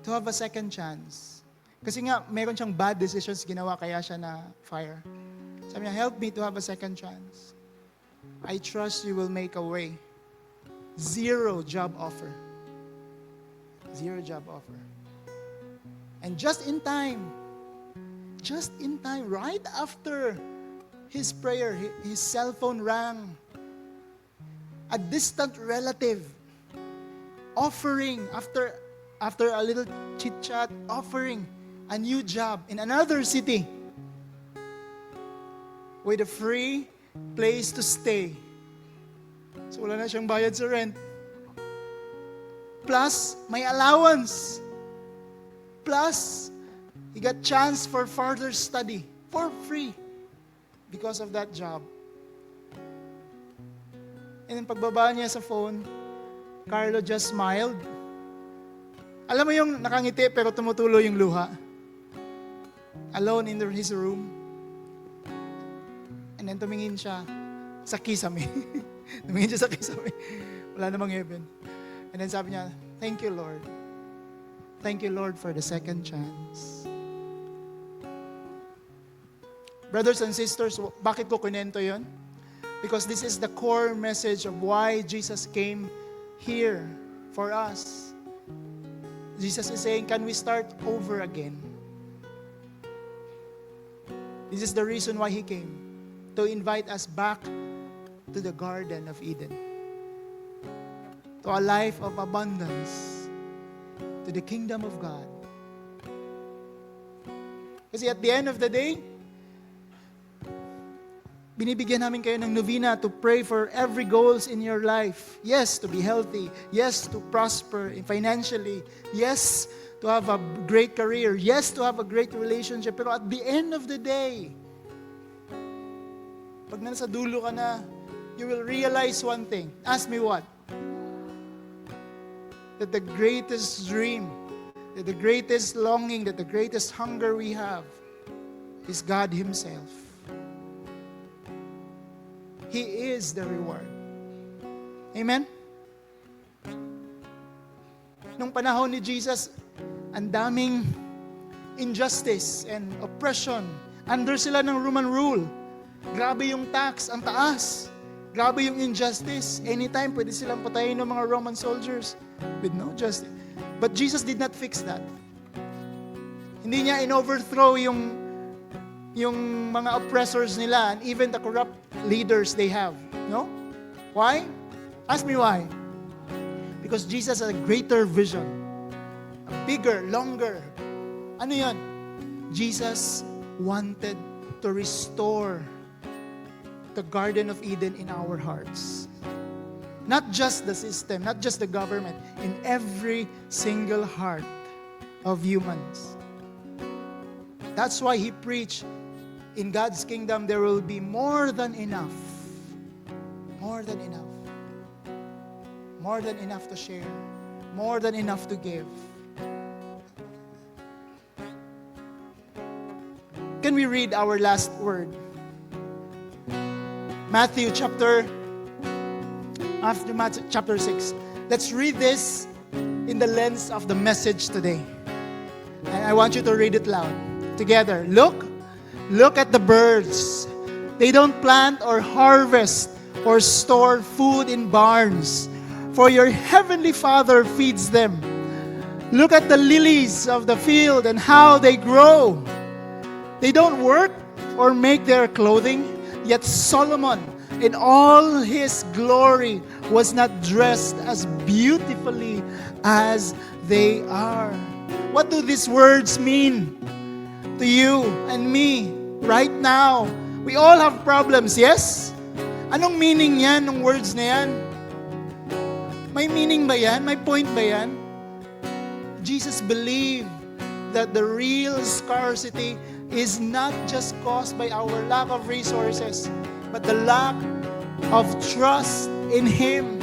to have a second chance. Kasi nga, meron siyang bad decisions ginawa, kaya siya na fire. Sabi niya, help me to have a second chance. I trust you will make a way. 0 job offer. 0 job offer. And just in time, right after his prayer, his cell phone rang. A distant relative offering, after a little chit-chat, offering a new job in another city with a free place to stay. So wala na siyang bayad sa rent. Plus, may allowance. Plus, he got chance for further study for free because of that job. And then pagbaba niya sa phone, Carlo just smiled. Alam mo yung nakangiti pero tumutulo yung luha. Alone in his room. And then tumingin siya sa kisame. Tumingin siya sa kisame. Wala namang heaven. And then sabi niya, thank you, Lord. Thank you, Lord, for the second chance. Brothers and sisters, bakit ko kinento yun? Because this is the core message of why Jesus came here for us. Jesus is saying, can we start over again? This is the reason why He came, to invite us back to the Garden of Eden, to a life of abundance, to the kingdom of God. Kasi at the end of the day, binibigyan namin kayo ng novena to pray for every goals in your life. Yes, to be healthy. Yes, to prosper financially. Yes, to have a great career. Yes, to have a great relationship. Pero at the end of the day, pag nasa dulo ka na, you will realize one thing. Ask me what? That the greatest dream, that the greatest longing, that the greatest hunger we have is God Himself. He is the reward. Amen? Nung panahon ni Jesus, ang daming injustice and oppression. Under sila ng Roman rule. Grabe yung tax, ang taas. Grabe yung injustice. Anytime, pwede silang patayin ng mga Roman soldiers with no justice. But Jesus did not fix that. Hindi niya in-overthrow yung mga oppressors nila and even the corrupt leaders they have. No? Why? Ask me why. Because Jesus has a greater vision. A bigger, longer. Ano yan? Jesus wanted to restore the Garden of Eden in our hearts. Not just the system, not just the government, in every single heart of humans. That's why He preached, in God's kingdom there will be more than enough. More than enough. More than enough to share. More than enough to give. Can we read our last word? Matthew chapter 6. Let's read this in the lens of the message today. And I want you to read it loud. Together. Look at the birds. They don't plant or harvest or store food in barns, for your heavenly Father feeds them. Look at the lilies of the field and how they grow. They don't work or make their clothing, yet Solomon in all his glory was not dressed as beautifully as they are. What do these words mean to you and me right now? We all have problems, yes? Anong meaning yan, ng words na yan? May meaning ba yan? May point ba yan? Jesus believed that the real scarcity is not just caused by our lack of resources, but the lack of trust in Him.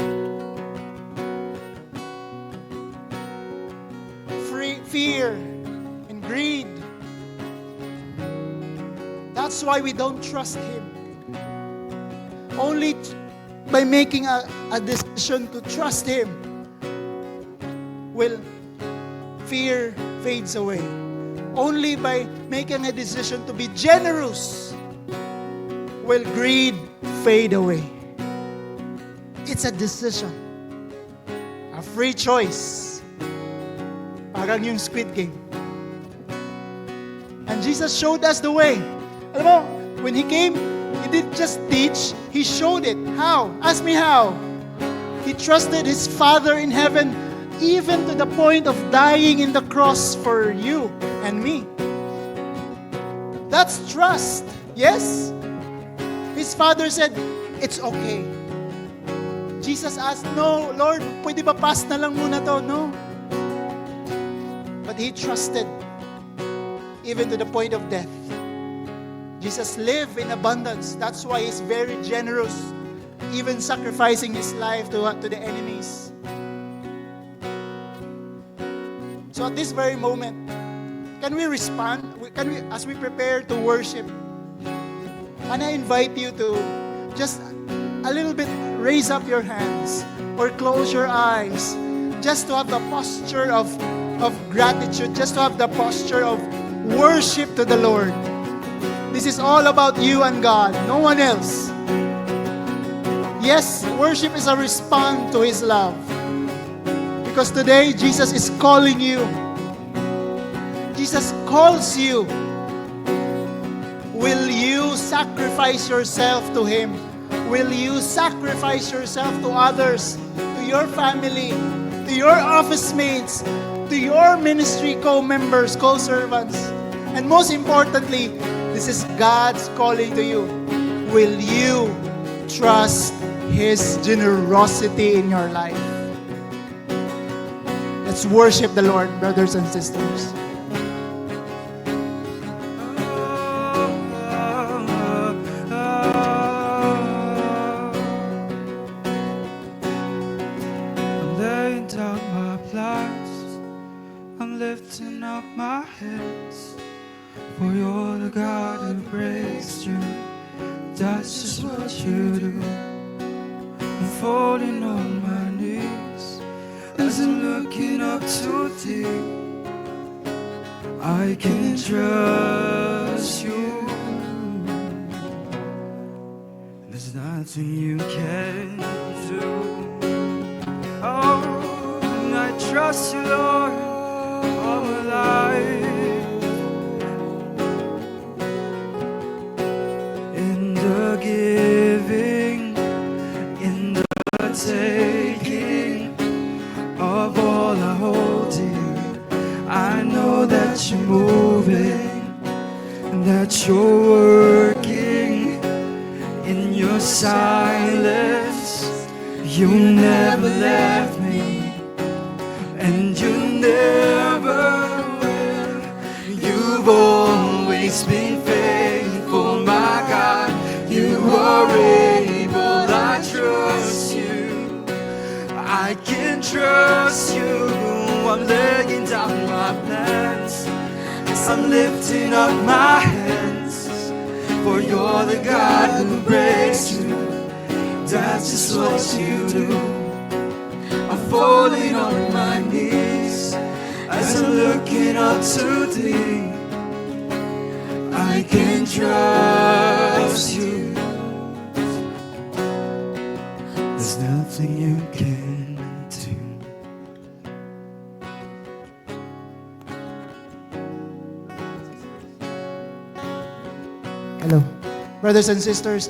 Fear and greed. That's why we don't trust Him. Only by making a decision to trust Him will fear fades away. Only by making a decision to be generous will greed fade away. It's a decision. A free choice. Parang yung Squid Game. And Jesus showed us the way. Alam mo, when He came, He didn't just teach, He showed it. How? Ask me how. He trusted His Father in heaven even to the point of dying in the cross for you and me. That's trust. Yes? His Father said, it's okay. Jesus asked, no, Lord, pwede ba pass na lang muna to? No. But He trusted even to the point of death. Jesus lived in abundance. That's why He's very generous, even sacrificing His life to the enemies. So at this very moment, can we respond? Can we, as we prepare to worship, and I invite you to just a little bit raise up your hands or close your eyes, just to have the posture of gratitude, just to have the posture of worship to the Lord. This is all about you and God, no one else. Yes, worship is a response to His love. Because today, Jesus is calling you. Jesus calls you. Will you sacrifice yourself to Him? Will you sacrifice yourself to others, to your family, to your office mates, to your ministry co-members, co-servants? And most importantly, this is God's calling to you. Will you trust His generosity in your life? Let's worship the Lord, brothers and sisters. I'm laying down my plans, I'm lifting up my hands, for you're the God who breaks through. That's just what you do. I'm falling on my knees as I'm looking up to Thee. I can trust You. There's nothing You can do. Oh, I trust You, Lord, all my life. In the giving, in the taking of all I hold dear, I know that You're moving and that You're working. In Your silence, You never left me, and You never will. You've always been faithful, my God. You are able, I trust You. I can trust You. I'm laying down my plans, I'm lifting up my hands, for You're the God who breaks through. That's just what You do. I'm falling on my knees as I'm looking up to Thee. I can trust You. There's nothing You can do. Hello. Brothers and sisters,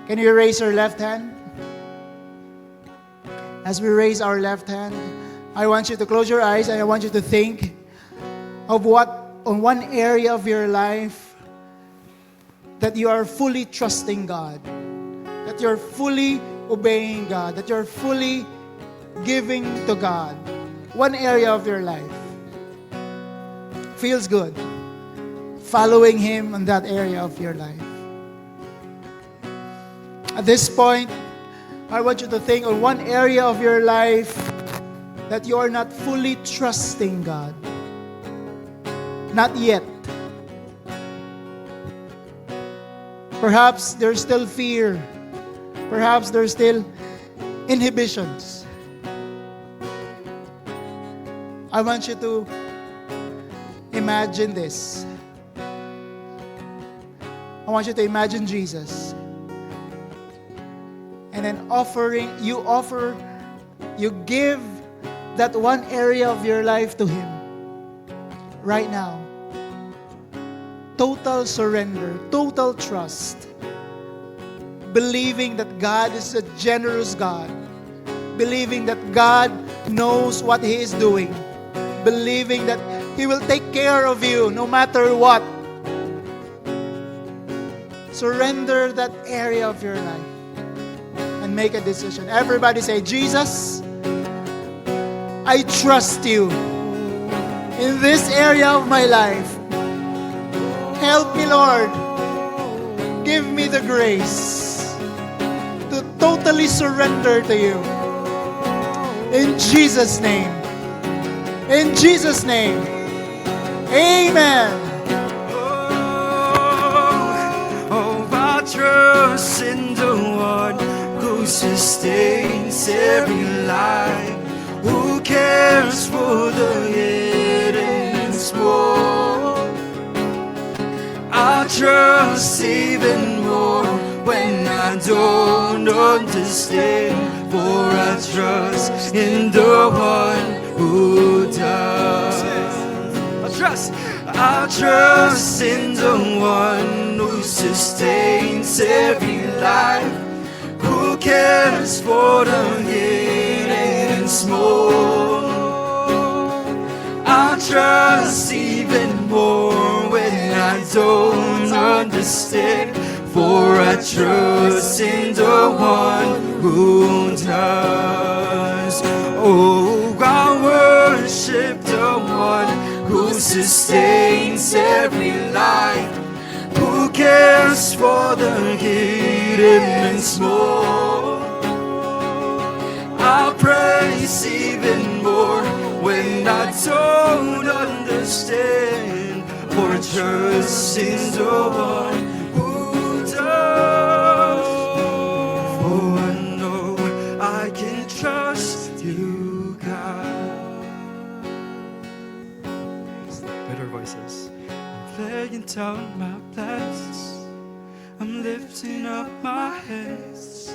can you raise your left hand? As we raise our left hand, I want you to close your eyes and I want you to think of what, on one area of your life, that you are fully trusting God, that you're fully obeying God, that you're fully giving to God. One area of your life feels good. Following Him in that area of your life. At this point, I want you to think on one area of your life that you are not fully trusting God. Not yet. Perhaps there's still fear. Perhaps there's still inhibitions. I want you to imagine this. I want you to imagine Jesus. And then you give that one area of your life to Him right now. Total surrender, total trust. Believing that God is a generous God. Believing that God knows what He is doing. Believing that He will take care of you no matter what. Surrender that area of your life and make a decision. Everybody say, Jesus, I trust You in this area of my life. Help me, Lord. Give me the grace to totally surrender to You. In Jesus' name. In Jesus' name. Amen. I trust in the One who sustains every life, who cares for the hidden small. I trust even more when I don't understand, for I trust in the One who does. I trust in the one who sustains every life, who cares for the hidden and small. I trust even more when I don't understand, for I trust in the one who does. Oh, I worship the one who sustains every life, who cares for the hidden and small. I praise even more when I don't understand, for I trust in the one who does. For I know I can trust you, God. Better voices. I'm laying down my plans, I'm lifting up my hands,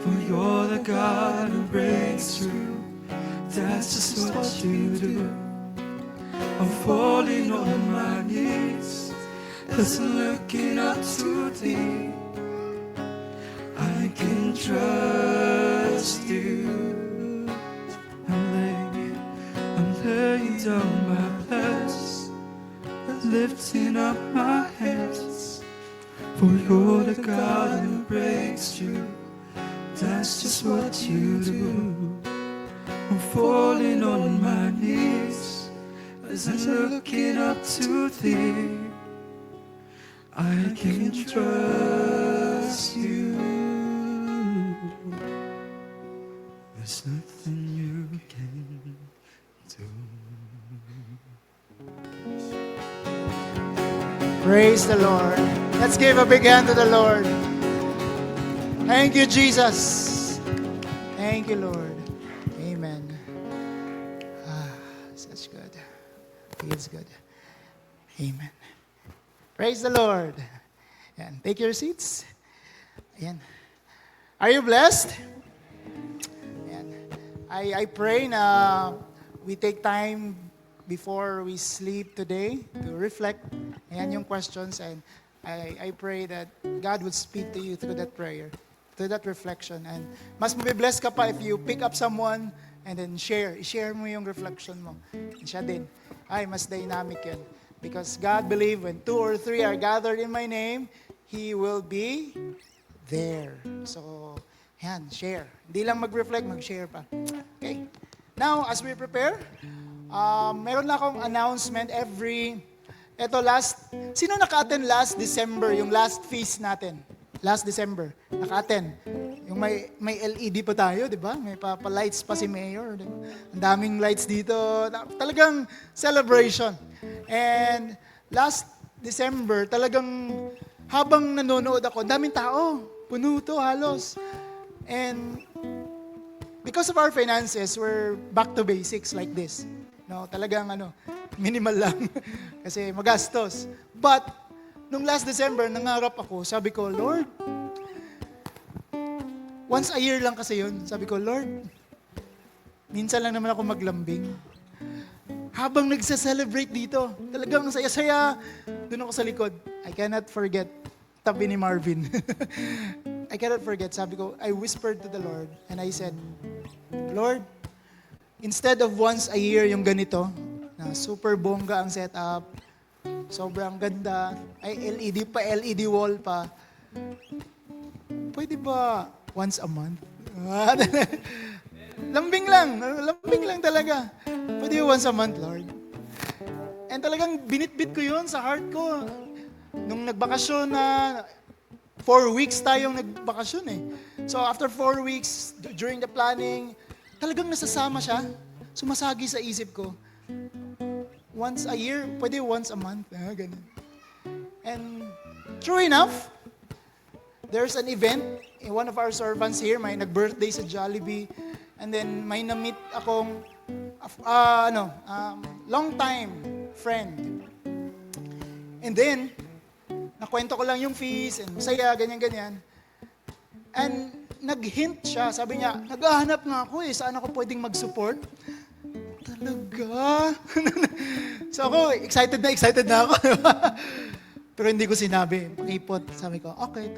for you're the God who breaks through. That's just what you do. I'm falling on my knees, just looking up to thee. I can trust you. I'm laying down my plans, lifting up my hands, for you're the God who breaks through. That's just what you do. I'm falling on my knees as I'm looking up to thee. I can trust you. There's nothing you can do. Praise the Lord. Let's give a big hand to the Lord. Thank you, Jesus. Thank you, Lord. Amen. Such good. Feels good. Amen. Praise the Lord. Ayan. Take your seats. Ayan. Are you blessed? Ayan. I pray na we take time before we sleep today to reflect. Ayan yung questions, and I pray that God would speak to you through that prayer, through that reflection. And mas mabibless ka pa if you pick up someone and then i-share mo yung reflection mo. And siya din. Ay, mas dynamic yan. Because God believe when 2 or 3 are gathered in my name, He will be there. So, yan, share. Hindi lang mag-reflect, mag-share pa. Okay. Now, as we prepare, meron na akong announcement sino naka-attend last December, yung last feast natin? Last December, naka-attend. Yung may LED pa tayo, di ba? May pa-lights pa si Mayor. Diba? Ang daming lights dito. Talagang celebration. And last December, talagang habang nanonood ako, daming tao. Puno to halos. And because of our finances, we're back to basics like this. No, talagang minimal lang. Kasi magastos. But, nung last December, nangarap ako, sabi ko, Lord, once a year lang kasi yun. Sabi ko, Lord, minsan lang naman ako maglambing. Habang nagsa-celebrate dito, talagang saya-saya, doon ako sa likod. I cannot forget, tabi ni Marvin. I cannot forget, sabi ko, I whispered to the Lord, and I said, Lord, instead of once a year yung ganito, na super bongga ang setup, sobrang ganda, ay LED wall pa, pwede ba once a month? Lambing lang talaga. Pwede ba once a month, Lord? And talagang binitbit ko yun sa heart ko. Nung nagbakasyon na, 4 weeks tayong nagbakasyon eh. So after 4 weeks, during the planning, talagang nasasama siya. Sumasagi sa isip ko. Once a year, pwede once a month. Ganun. And true enough, there's an event, one of our servants here, may nag-birthday sa Jollibee, and then may na-meet akong long time friend. And then, nakwento ko lang yung fees, and masaya, ganyan-ganyan. And nag-hint siya, sabi niya, naghahanap nga ako saan ako pwedeng mag-support? Talaga? So ako, excited na ako. Pero hindi ko sinabi. Pakipot. Sabi ko, okay,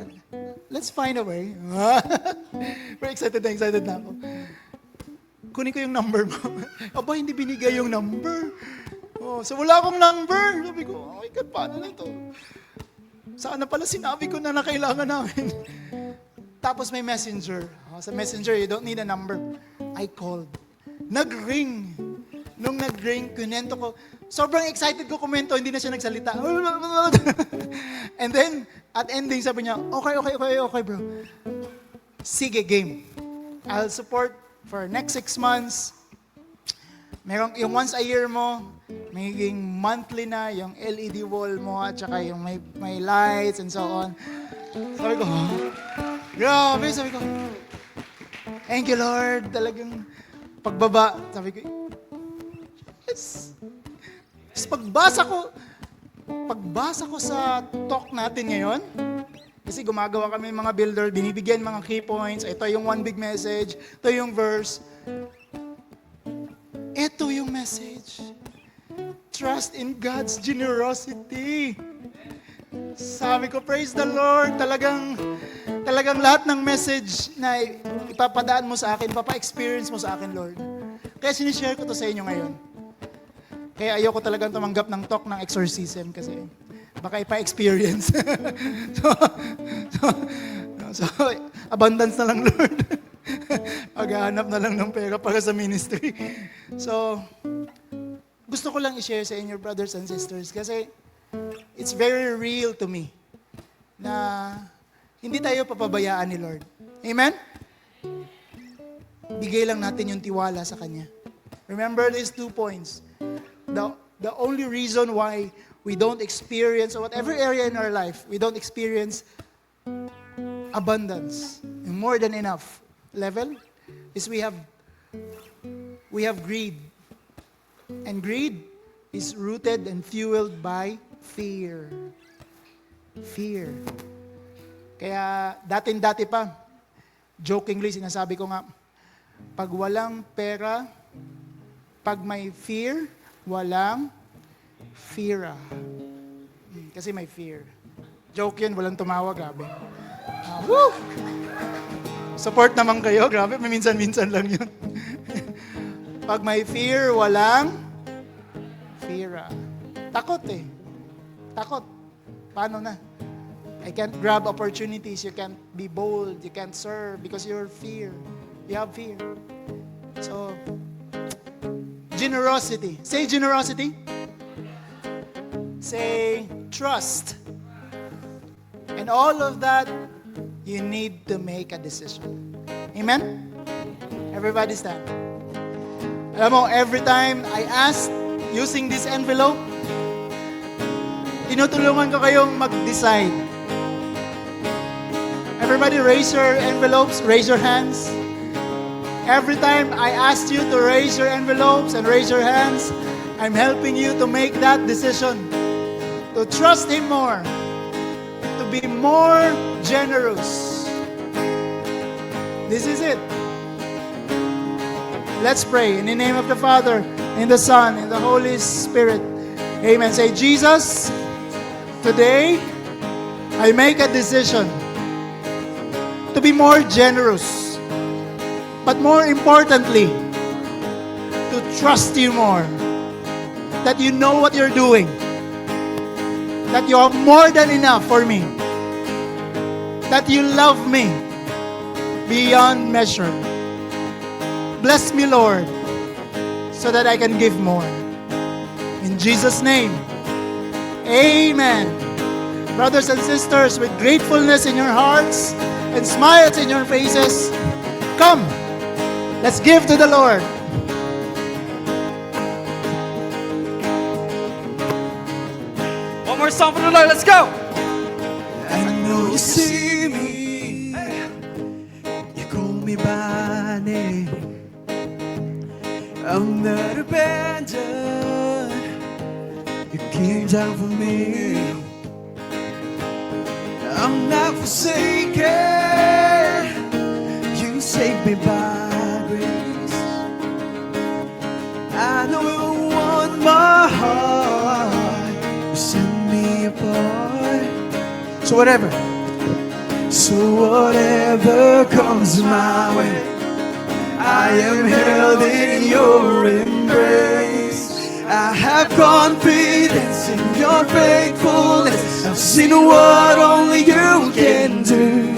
let's find a way. Pero excited na ako. Kunin ko yung number mo. Aba, hindi binigay yung number. Oh, so wala akong number. Sabi ko, oh my God, paano na ito? Saan na pala sinabi ko na kailangan namin? Tapos may messenger. Oh, sa messenger, you don't need a number. I called. Nag-ring. Nung nag-ring, kunento ko. Sobrang excited ko kumento, hindi na siya nagsalita. And then, at ending, sabi niya, okay, bro. Sige, game. I'll support for next 6 months. Merong, yung once a year mo, magiging monthly na, yung LED wall mo, at saka yung may lights and so on. Sabi ko, grabe, sabi ko, thank you, Lord. Talagang pagbaba, sabi ko, yes. Pagbasa ko sa talk natin ngayon, kasi gumagawa kami mga builder, binibigyan mga key points, ito yung one big message, ito yung verse. Ito yung message. Trust in God's generosity. Sabi ko, praise the Lord, talagang lahat ng message na ipapadaan mo sa akin, papa-experience mo sa akin, Lord. Kaya sinishare ko to sa inyo ngayon. Kaya ayoko talagang tumanggap ng talk ng exorcism kasi baka ipa-experience. so, abundance na lang, Lord. Paghahanap na lang ng pera para sa ministry. So, gusto ko lang i-share sa inyo, brothers and sisters, kasi it's very real to me na hindi tayo papabayaan ni Lord. Amen? Bigay lang natin yung tiwala sa Kanya. Remember these 2 points. The only reason why we don't experience, or whatever area in our life, we don't experience abundance, more than enough level, is we have greed. And greed is rooted and fueled by fear. Fear. Kaya dati pa, jokingly sinasabi ko nga, pag walang pera, pag may fear, walang fear. Kasi may fear. Joke yun, walang tumawa, grabe. Woo! Support naman kayo, grabe, minsan-minsan lang yun. Pag may fear, walang fear. Takot eh. Takot. Paano na? I can't grab opportunities, you can't be bold, you can't serve because you're fear. You have fear. So, generosity. Say generosity. Say trust. And all of that, you need to make a decision. Amen? Everybody stand. Alam mo, every time I ask, using this envelope, tinutulungan ko kayong mag-decide. Everybody raise your envelopes, raise your hands. Every time I asked you to raise your envelopes and raise your hands, I'm helping you to make that decision. To trust Him more. To be more generous. This is it. Let's pray. In the name of the Father, in the Son, in the Holy Spirit. Amen. Say, Jesus, today, I make a decision to be more generous. But more importantly, to trust you more. That you know what you're doing. That you are more than enough for me. That you love me beyond measure. Bless me, Lord, so that I can give more. In Jesus' name, amen. Brothers and sisters, with gratefulness in your hearts and smiles in your faces, come. Let's give to the Lord. One more song for the Lord. Let's go. I know you see me. You call me by name. I'm not abandoned. You came down for me. I'm not forsaken. You saved me by grace. I know you want my heart. So whatever. So whatever comes my way, I am held in your embrace. I have confidence in your faithfulness. I've seen what only you can do.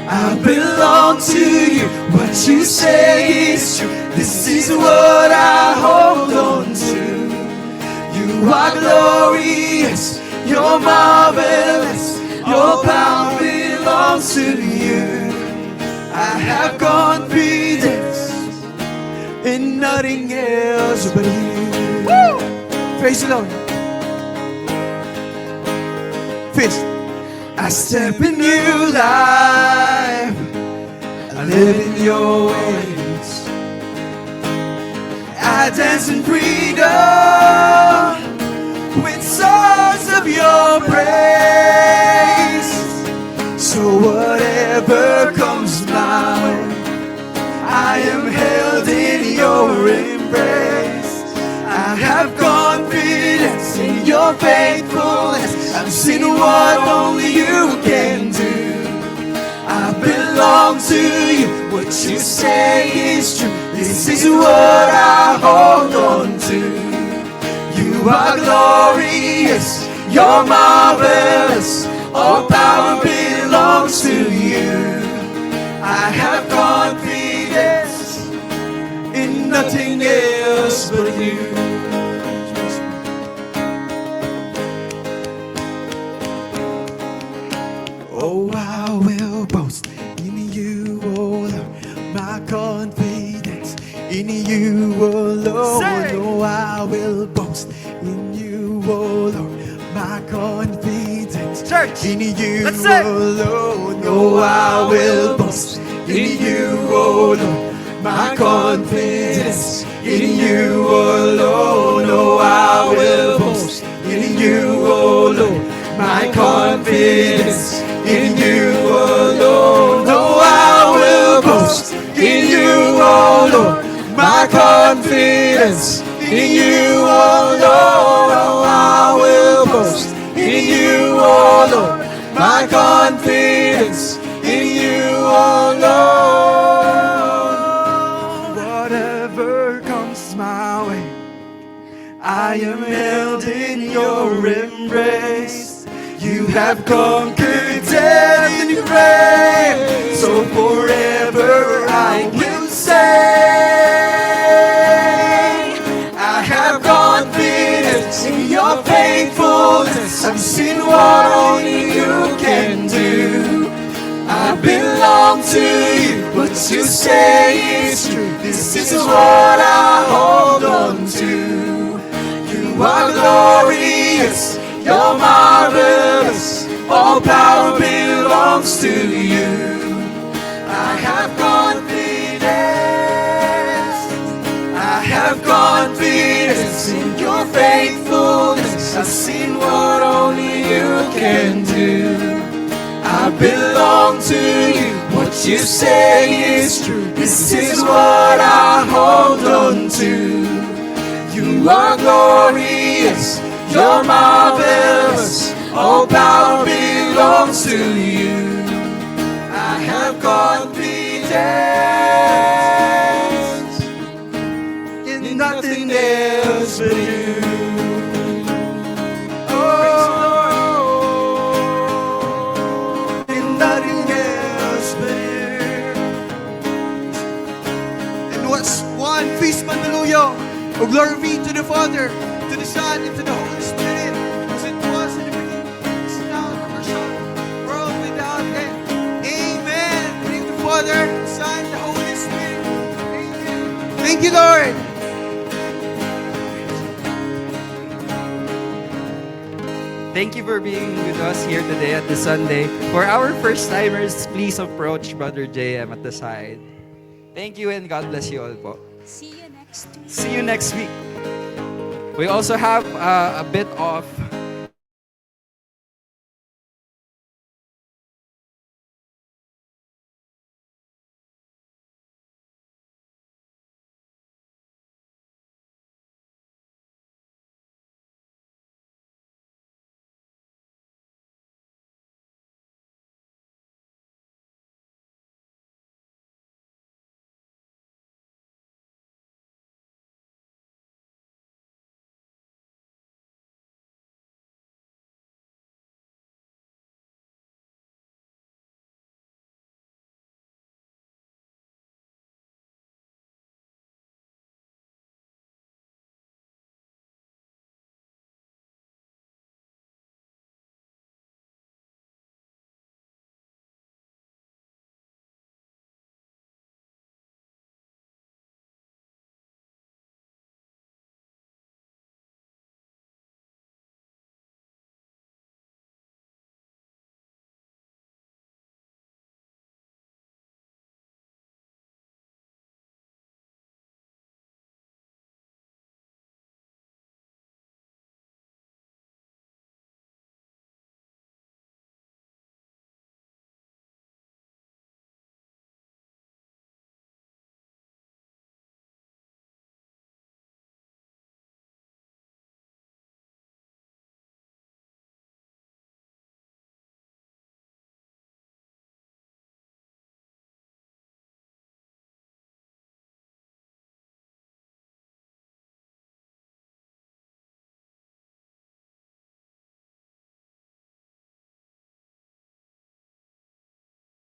I belong to you. What you say is true. This is what I hold on to. You are glorious. You're marvelous. Your power belongs to you. I have confidence in nothing else but you. Woo! Praise the Lord. Fist. I step in new life. I live in your ways. I dance in freedom with songs of your praise. So whatever comes my way, I am held in your embrace. I have confidence in your faithfulness. I've seen what only you can do. I belong to you. What you say is true. This is what I hold on to. You are glorious. You're marvelous. All power belongs to you. I have confidence in nothing else but you. Oh, I will boast in you, oh Lord, my confidence in you alone. Oh, I will boast in you, oh Lord, my confidence Church, in you let's sing. alone. Oh, I will boast in you, oh Lord, my confidence in you alone. Oh, I will boast in you, oh Lord, my confidence in you alone. Oh, I will boast in you, oh Lord, my confidence in you alone. Oh, I will boast in you, oh Lord, my confidence in you alone. Whatever comes my way, I am held in your embrace. You have conquered death and grave. So forever I will say, I have confidence in your faithfulness. I've seen what only you can do. I belong to you. What you say is true. This is what I hold on to. You are glorious. You're marvelous. All power belongs to you. I have confidence. I have confidence in your faithfulness. I've seen what only you can do. I belong to you. What you say is true. This is what I hold on to. You are glorious. You're marvelous. All power belongs to you. I have confidence in nothing else but you. Oh, in nothing else but you. And what's one feast, hallelujah. Oh, glory be to the Father, to the Son, and to the Holy Spirit, as it was in the beginning, is now, and ever shall be, world without end. Amen. Thank the Father, the Son, the Holy Spirit. Amen. Thank you, Lord. Thank you for being with us here today at the Sunday. For our first timers, please approach Brother JM at the side. Thank you and God bless you all po. See you next week. See you next week. We also have a bit of